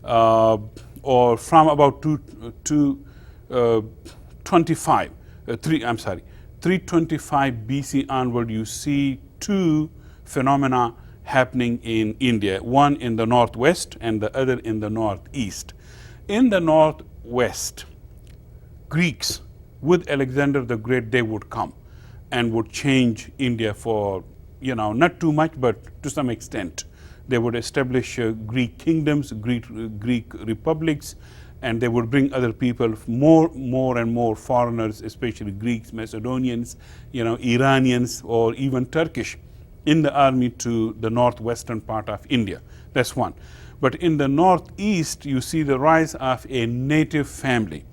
or from about 325 BC onward, you see 2 phenomena happening in India, one in the northwest and the other in the northeast. In the northwest, Greeks with Alexander the Great, they would come and would change India for, not too much, but to some extent. They would establish Greek kingdoms, Greek republics, and they would bring other people, more and more foreigners, especially Greeks, Macedonians, Iranians, or even Turkish, in the army to the northwestern part of India. That's one. But in the northeast, you see the rise of a native family.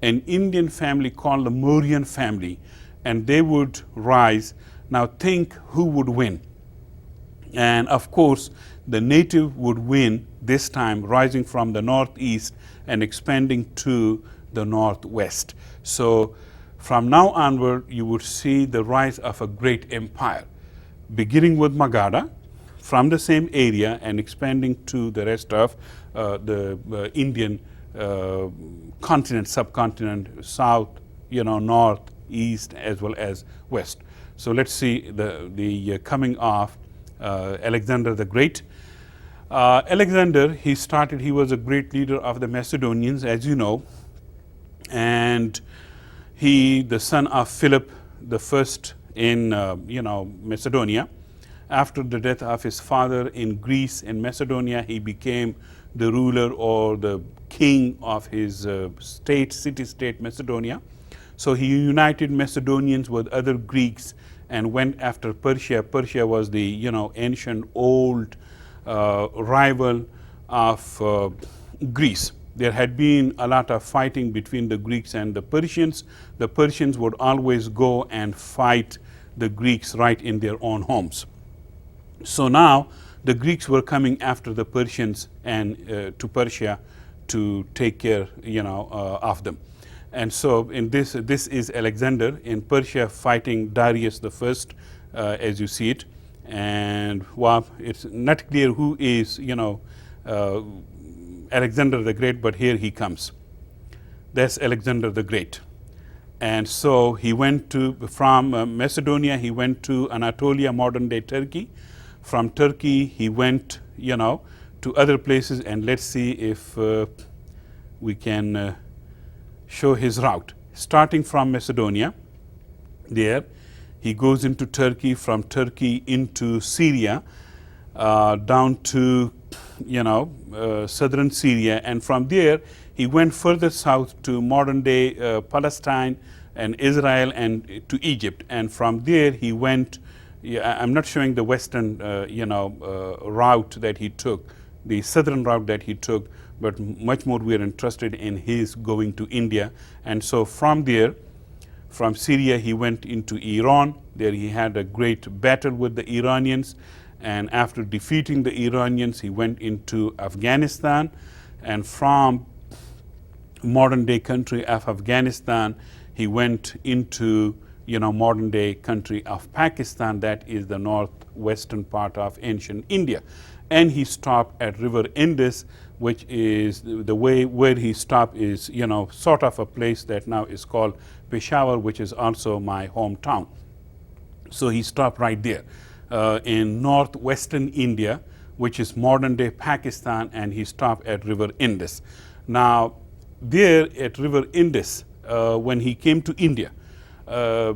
an Indian family called the Mauryan family, and they would rise. Now think who would win. And of course, the native would win this time, rising from the northeast and expanding to the northwest. So from now onward, you would see the rise of a great empire, beginning with Magadha from the same area and expanding to the rest of the Indian continent, subcontinent, south, north, east, as well as west. So let's see the coming of Alexander the Great. Alexander, he was a great leader of the Macedonians, as you know, and he, the son of Philip the First in Macedonia. After the death of his father in Greece and Macedonia, he became the ruler or the king of his city-state Macedonia. So he united Macedonians with other Greeks and went after Persia. Persia was the ancient old rival of Greece. There had been a lot of fighting between the Greeks and the Persians. The Persians would always go and fight the Greeks right in their own homes. So now the Greeks were coming after the Persians and to Persia to take care of them. And so in this is Alexander in Persia fighting Darius the First, as you see it. And it's not clear who is Alexander the Great, but here he comes. That's Alexander the Great. And so he went from Macedonia, he went to Anatolia, modern day Turkey. From Turkey, he went, to other places, and let's see if we can show his route. Starting from Macedonia, there, he goes into Turkey, from Turkey into Syria, down to, southern Syria, and from there, he went further south to modern day Palestine and Israel and to Egypt, and from there he went. I'm not showing the western, route that he took, the southern route that he took, but much more we are interested in his going to India. And so from there, from Syria, he went into Iran. There he had a great battle with the Iranians. And after defeating the Iranians, he went into Afghanistan. And from modern day country of Afghanistan, he went into modern day country of Pakistan, that is the northwestern part of ancient India. And he stopped at River Indus, which is the way where he stopped is, sort of a place that now is called Peshawar, which is also my hometown. So he stopped right there in northwestern India, which is modern day Pakistan, and he stopped at River Indus. Now, there at River Indus, when he came to India,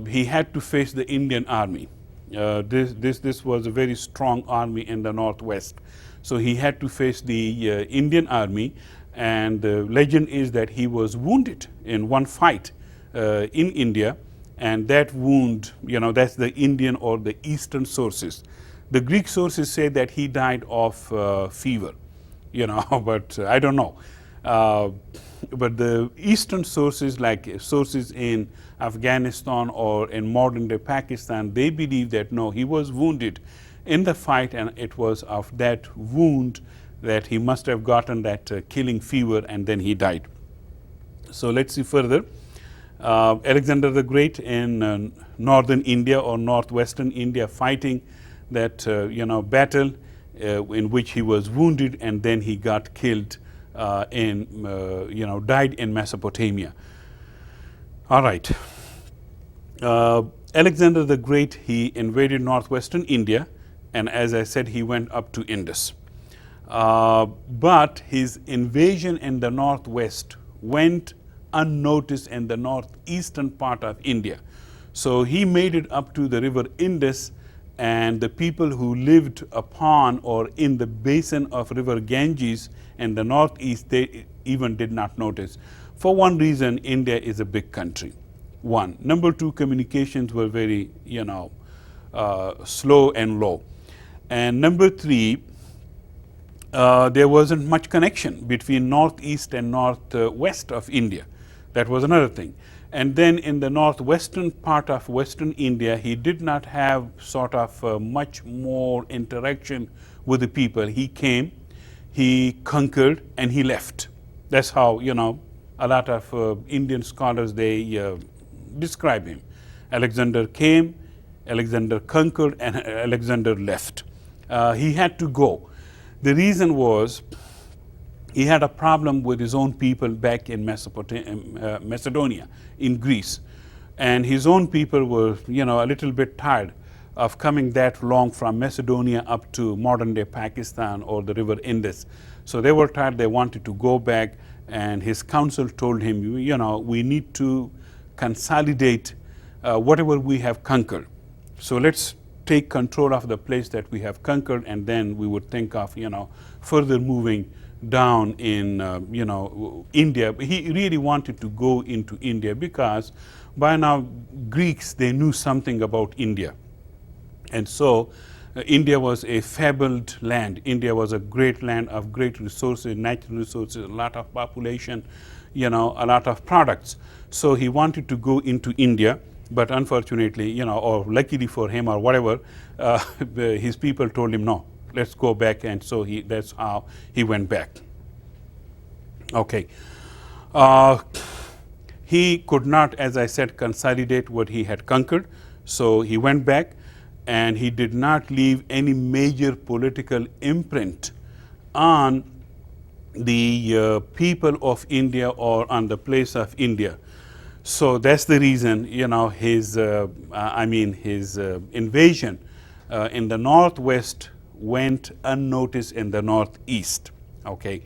he had to face the Indian army. This was a very strong army in the northwest. So he had to face the Indian army, and the legend is that he was wounded in one fight in India, and that wound, that's the Indian or the Eastern sources. The Greek sources say that he died of fever, but I don't know. But the Eastern sources, like sources in Afghanistan or in modern day Pakistan, they believe that no, he was wounded in the fight, and it was of that wound that he must have gotten that killing fever, and then he died. So let's see further. Alexander the Great in northern India or northwestern India, fighting that battle in which he was wounded, and then he got killed died in Mesopotamia. All right. Alexander the Great, he invaded northwestern India, and as I said, he went up to Indus. But his invasion in the northwest went unnoticed in the northeastern part of India. So he made it up to the river Indus, and the people who lived upon or in the basin of river Ganges in the northeast, they even did not notice. For one reason, India is a big country. One. Number two, communications were very, slow and low. And number three, there wasn't much connection between northeast and northwest of India. That was another thing. And then in the northwestern part of Western India, he did not have sort of much more interaction with the people. He came, he conquered, and he left. That's how, a lot of Indian scholars, they describe him. Alexander came, Alexander conquered, and Alexander left. He had to go. The reason was he had a problem with his own people back in Macedonia, in Greece. And his own people were, a little bit tired of coming that long from Macedonia up to modern day Pakistan or the river Indus. So they were tired, they wanted to go back, and his council told him, we need to consolidate whatever we have conquered. So let's take control of the place that we have conquered, and then we would think of, further moving down in, India. He really wanted to go into India because by now Greeks, they knew something about India. And so India was a fabled land. India was a great land of great resources, natural resources, a lot of population, a lot of products. So he wanted to go into India, but unfortunately, or luckily for him or whatever, his people told him, no, let's go back. And so that's how he went back. Okay. He could not, as I said, consolidate what he had conquered. So he went back, and he did not leave any major political imprint on the people of India or on the place of India. So that's the reason, his invasion in the northwest went unnoticed in the northeast. Okay.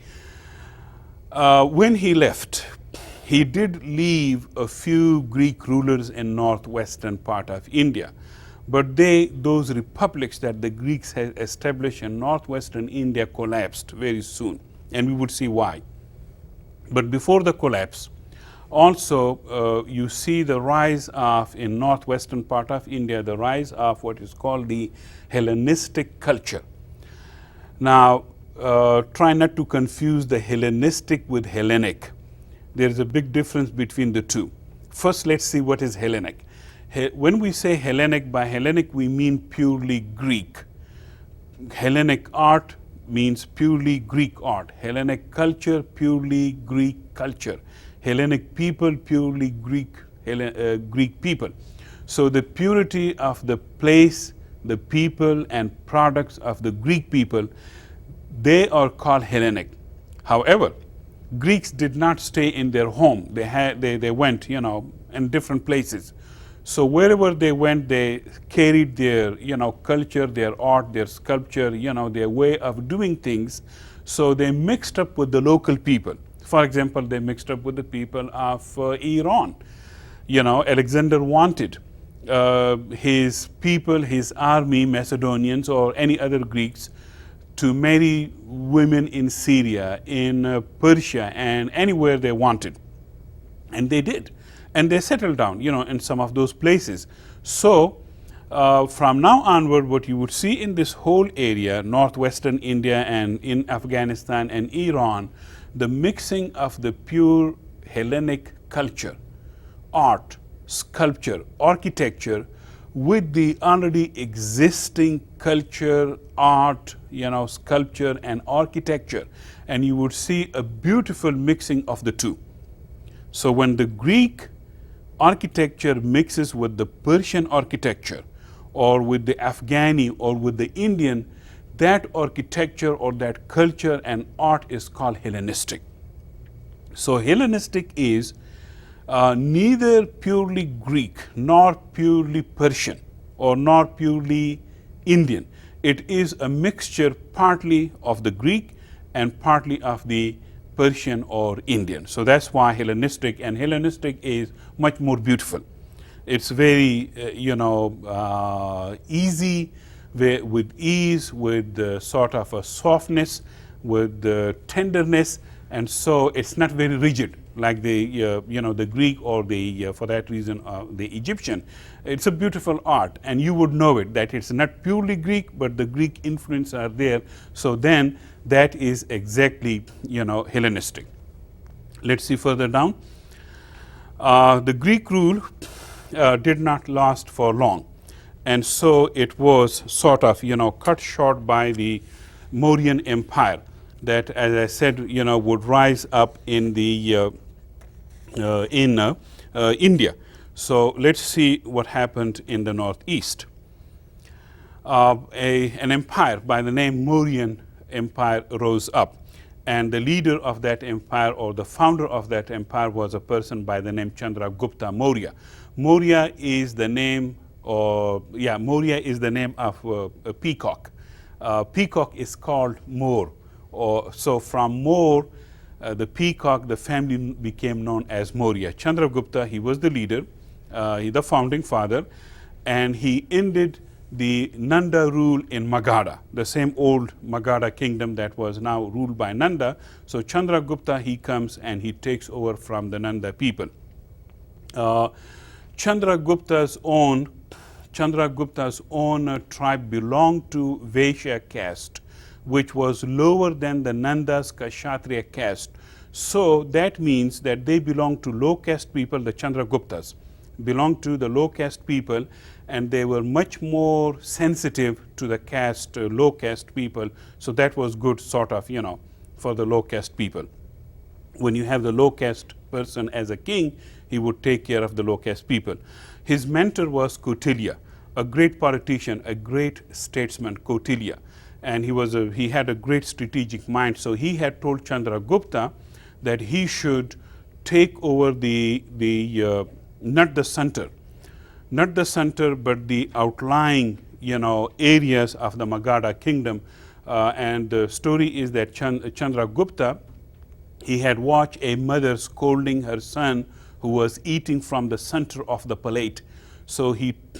When he left, he did leave a few Greek rulers in northwestern part of India. But those republics that the Greeks had established in northwestern India collapsed very soon, and we would see why. But before the collapse, also you see the rise of, in northwestern part of India, the rise of what is called the Hellenistic culture. Now, try not to confuse the Hellenistic with Hellenic. There is a big difference between the two. First, let's see what is Hellenic. When we say Hellenic, by Hellenic we mean purely Greek. Hellenic art means purely Greek art. Hellenic culture, purely Greek culture. Hellenic people, purely Greek people. So the purity of the place, the people, and products of the Greek people, they are called Hellenic. However, Greeks did not stay in their home. They went, in different places. So wherever they went, they carried their, culture, their art, their sculpture, their way of doing things. So they mixed up with the local people. For example, they mixed up with the people of Iran. Alexander wanted his people, his army, Macedonians or any other Greeks, to marry women in Syria, in Persia, and anywhere they wanted. And they did. And they settled down, in some of those places. So from now onward, what you would see in this whole area, northwestern India and in Afghanistan and Iran, the mixing of the pure Hellenic culture, art, sculpture, architecture, with the already existing culture, art, sculpture and architecture. And you would see a beautiful mixing of the two. So when the Greek architecture mixes with the Persian architecture, or with the Afghani, or with the Indian, that architecture or that culture and art is called Hellenistic. So Hellenistic is neither purely Greek, nor purely Persian, or nor purely Indian. It is a mixture partly of the Greek and partly of the Persian or Indian. So that's why Hellenistic, and Hellenistic is much more beautiful. It's very, easy, with ease, with sort of a softness, with tenderness, and so it's not very rigid like the Greek or the for that reason the Egyptian. It's a beautiful art, and you would know it that it's not purely Greek, but the Greek influence are there. So then that is exactly Hellenistic. Let's see further down. The Greek rule did not last for long, and so it was sort of cut short by the Mauryan Empire that, as I said, would rise up in the in India. So let's see what happened in the northeast. An empire by the name Mauryan Empire rose up, and the leader of that empire, or the founder of that empire, was a person by the name Chandragupta Maurya. Maurya is the name, Maurya is the name of a peacock. Peacock is called Moor, so from Moor, the peacock, the family became known as Maurya. Chandragupta, he was the leader, the founding father, and he ended the Nanda rule in Magadha, the same old Megara Kingdom that was now ruled by Nanda. So Chandragupta, he comes and he takes over from the Nanda people. Chandragupta's own tribe belonged to Vaishya caste, which was lower than the Nanda's Kshatriya caste. So that means that they belong to low caste people. The Chandraguptas belonged to the low caste people, and they were much more sensitive to the caste, low caste people. So that was good, sort of, for the low caste people. When you have the low caste person as a king, he would take care of the low caste people. His mentor was Kautilya, a great politician, a great statesman, Kautilya, and he had a great strategic mind. So he had told Chandragupta that he should take over not the center, but the outlying, areas of the Magadha kingdom. And the story is that Chandragupta, he had watched a mother scolding her son who was eating from the center of the plate. So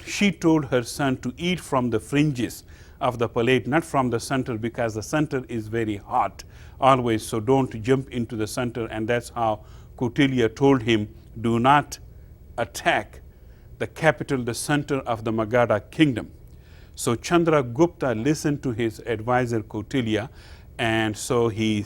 she told her son to eat from the fringes of the plate, not from the center, because the center is very hot always. So don't jump into the center. And that's how Kautilya told him, do not attack the capital, the center of the Magadha kingdom. So Chandragupta listened to his advisor Kautilya, and so he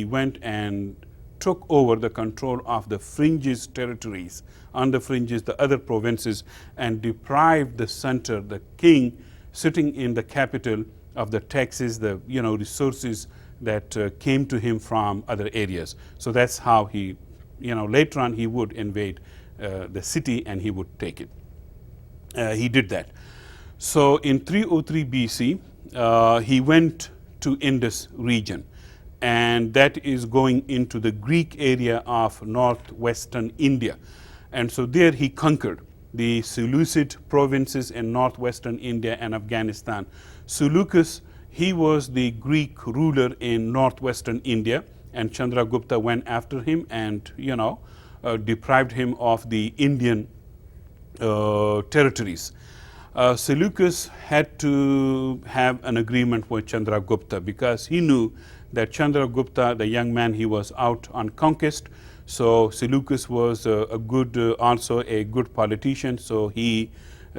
went and took over the control of the fringes territories, on the fringes, the other provinces, and deprived the center, the king sitting in the capital, of the taxes, the resources that came to him from other areas. So that's how he, later on he would invade the city and he would take it. He did that. So in 303 BC, he went to Indus region, and that is going into the Greek area of northwestern India. And so there he conquered the Seleucid provinces in northwestern India and Afghanistan. Seleucus, he was the Greek ruler in northwestern India, and Chandragupta went after him and deprived him of the Indian territories. Seleucus had to have an agreement with Chandragupta, because he knew that Chandragupta, the young man, he was out on conquest. So Seleucus was also a good politician. So he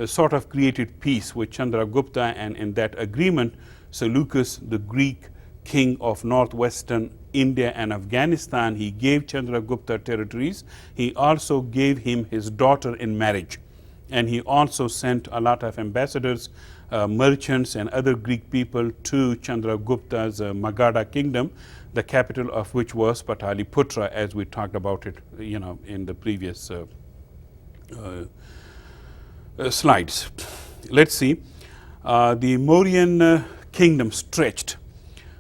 sort of created peace with Chandragupta, and in that agreement, Seleucus, the Greek king of northwestern India and Afghanistan, he gave Chandragupta territories. He also gave him his daughter in marriage, and he also sent a lot of ambassadors, merchants and other Greek people to Chandragupta's Magadha kingdom, the capital of which was Pataliputra, as we talked about it in the previous slides. Let's see. The Mauryan kingdom stretched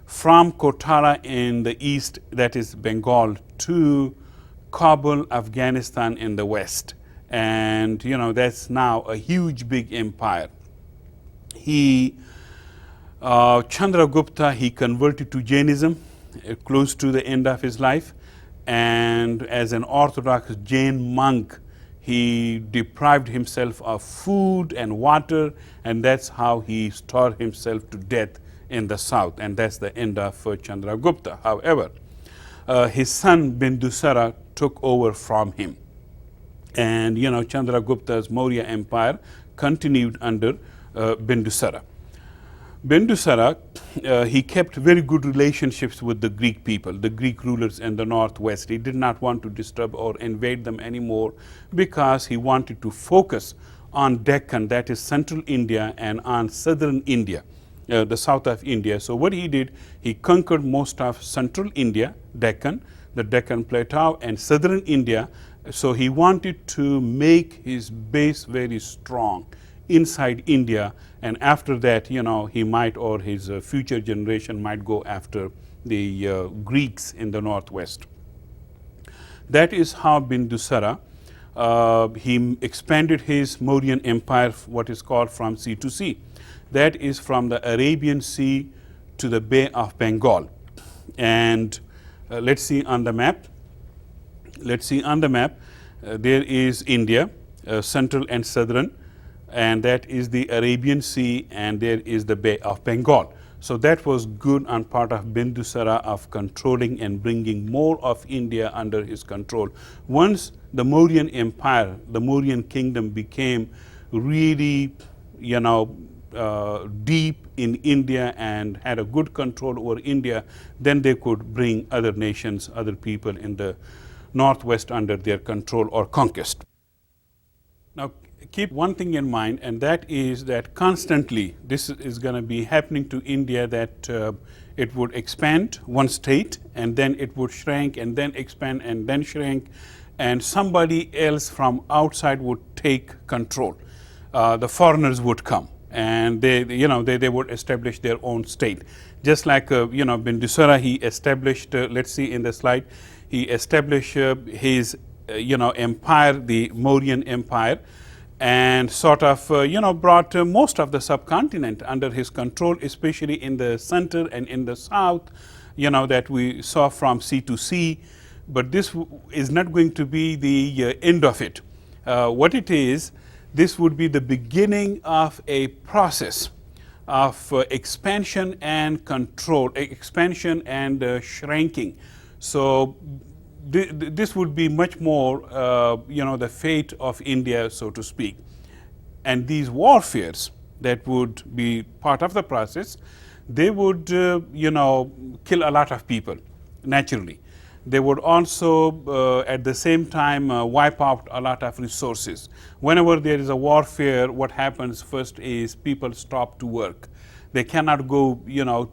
from Kotara in the east, that is Bengal, to Kabul, Afghanistan in the west. And that's now a huge big empire. Chandragupta, he converted to Jainism close to the end of his life, and as an orthodox Jain monk, he deprived himself of food and water, and that's how he starved himself to death in the south, and that's the end of Chandragupta. However, his son Bindusara took over from him, and Chandragupta's Maurya empire continued under Bindusara. Bindusara, he kept very good relationships with the Greek people, the Greek rulers in the northwest. He did not want to disturb or invade them anymore because he wanted to focus on Deccan, that is central India, and on southern India, the south of India. So what he did, he conquered most of central India, Deccan, the Deccan Plateau, and southern India. So he wanted to make his base very strong inside India, and after that, he might, or his future generation might go after the Greeks in the northwest. That is how Bindusara, he expanded his Mauryan empire, what is called from sea to sea. That is from the Arabian Sea to the Bay of Bengal. And let's see on the map. Let's see on the map, there is India, central and southern, and that is the Arabian Sea, and there is the Bay of Bengal. So that was good on part of Bindusara of controlling and bringing more of India under his control. Once the Mauryan Empire, the Mauryan Kingdom became really, deep in India and had a good control over India, then they could bring other nations, other people in the northwest under their control or conquest. Now, keep one thing in mind, and that is that constantly this is going to be happening to India, that it would expand one state and then it would shrink and then expand and then shrink, and somebody else from outside would take control. The foreigners would come and they would establish their own state. Just like Bindusara, he established, let's see in the slide, he established his empire, the Mauryan Empire, and sort of brought most of the subcontinent under his control, especially in the center and in the south, that we saw from sea to sea. But this is not going to be the end of it. What it is, this would be the beginning of a process of expansion and control, expansion and shrinking. So this would be much more, the fate of India, so to speak. And these warfares that would be part of the process, they would, kill a lot of people, naturally. They would also, at the same time, wipe out a lot of resources. Whenever there is a warfare, what happens first is people stop to work. They cannot go,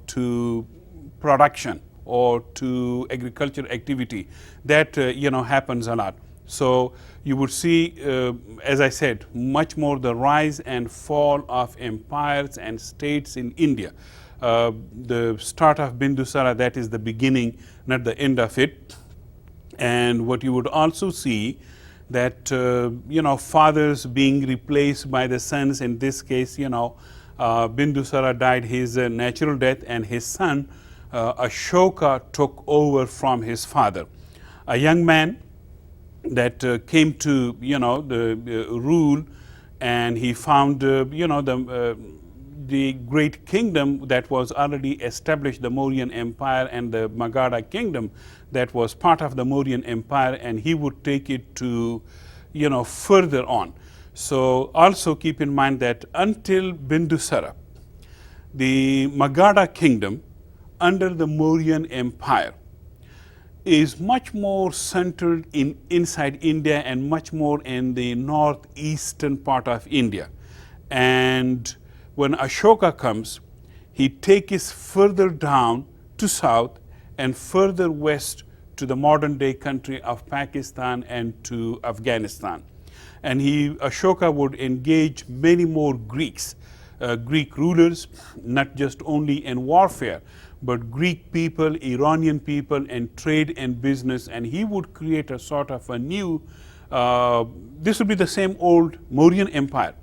to production or to agricultural activity. That happens a lot. So you would see, as I said, much more the rise and fall of empires and states in India. The start of Bindusara, that is the beginning, not the end of it. And what you would also see, that fathers being replaced by the sons. In this case, Bindusara died his natural death, and his son Ashoka took over from his father. A young man that came to the rule, and he found the great kingdom that was already established, the Mauryan Empire and the Magadha Kingdom that was part of the Mauryan Empire, and he would take it to further on. So also keep in mind that until Bindusara, the Magadha Kingdom under the Mauryan Empire is much more centered inside India and much more in the northeastern part of India. And when Ashoka comes, he takes it further down to south and further west to the modern day country of Pakistan and to Afghanistan. And Ashoka would engage many more Greeks, Greek rulers, not just only in warfare, but Greek people, Iranian people, and trade and business. And he would create a sort of a new, this would be the same old Mauryan Empire,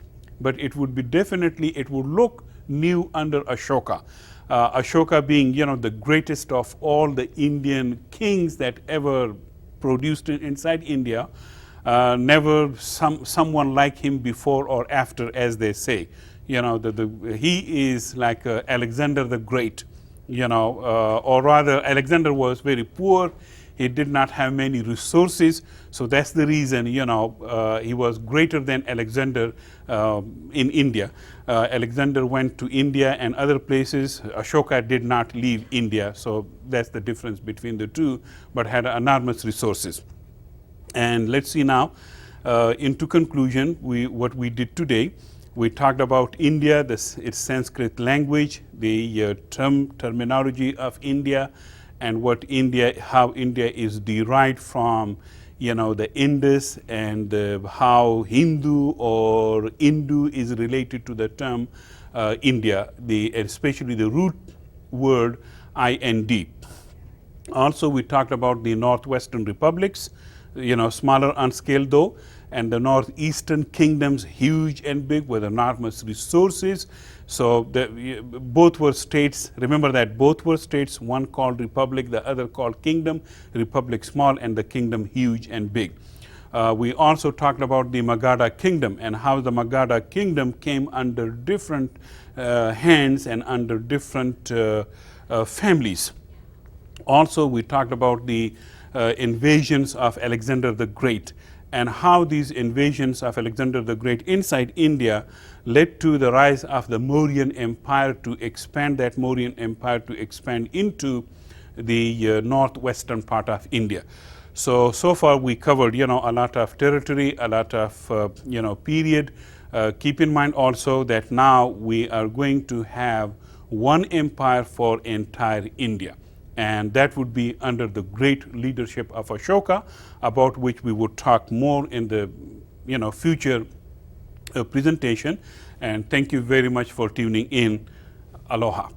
but it would be definitely, it would look new under Ashoka. Ashoka being, the greatest of all the Indian kings that ever produced inside India. Never someone like him before or after, as they say. He is like Alexander the Great. Or rather, Alexander was very poor. He did not have many resources, so that's the reason, he was greater than Alexander in India. Alexander went to India and other places. Ashoka did not leave India, so that's the difference between the two, but had enormous resources. And let's see now, into conclusion, what we did today. We talked about India, its Sanskrit language, the terminology of India, and how India is derived from, the Indus, and how Hindu or Indu is related to the term India, especially the root word IND. Also, we talked about the northwestern republics, smaller on scale though, and the northeastern kingdoms, huge and big with enormous resources. So both were states. Remember that both were states, one called republic, the other called kingdom. Republic small and the kingdom huge and big. We also talked about the Magadha Kingdom and how the Magadha Kingdom came under different hands and under different families. Also, we talked about the invasions of Alexander the Great and how these invasions of Alexander the Great inside India led to the rise of the Mauryan Empire, to expand that Mauryan Empire to expand into the northwestern part of India. So far we covered, a lot of territory, a lot of, period. Keep in mind also that now we are going to have one empire for entire India. And that would be under the great leadership of Ashoka, about which we would talk more in the future presentation. And thank you very much for tuning in. Aloha.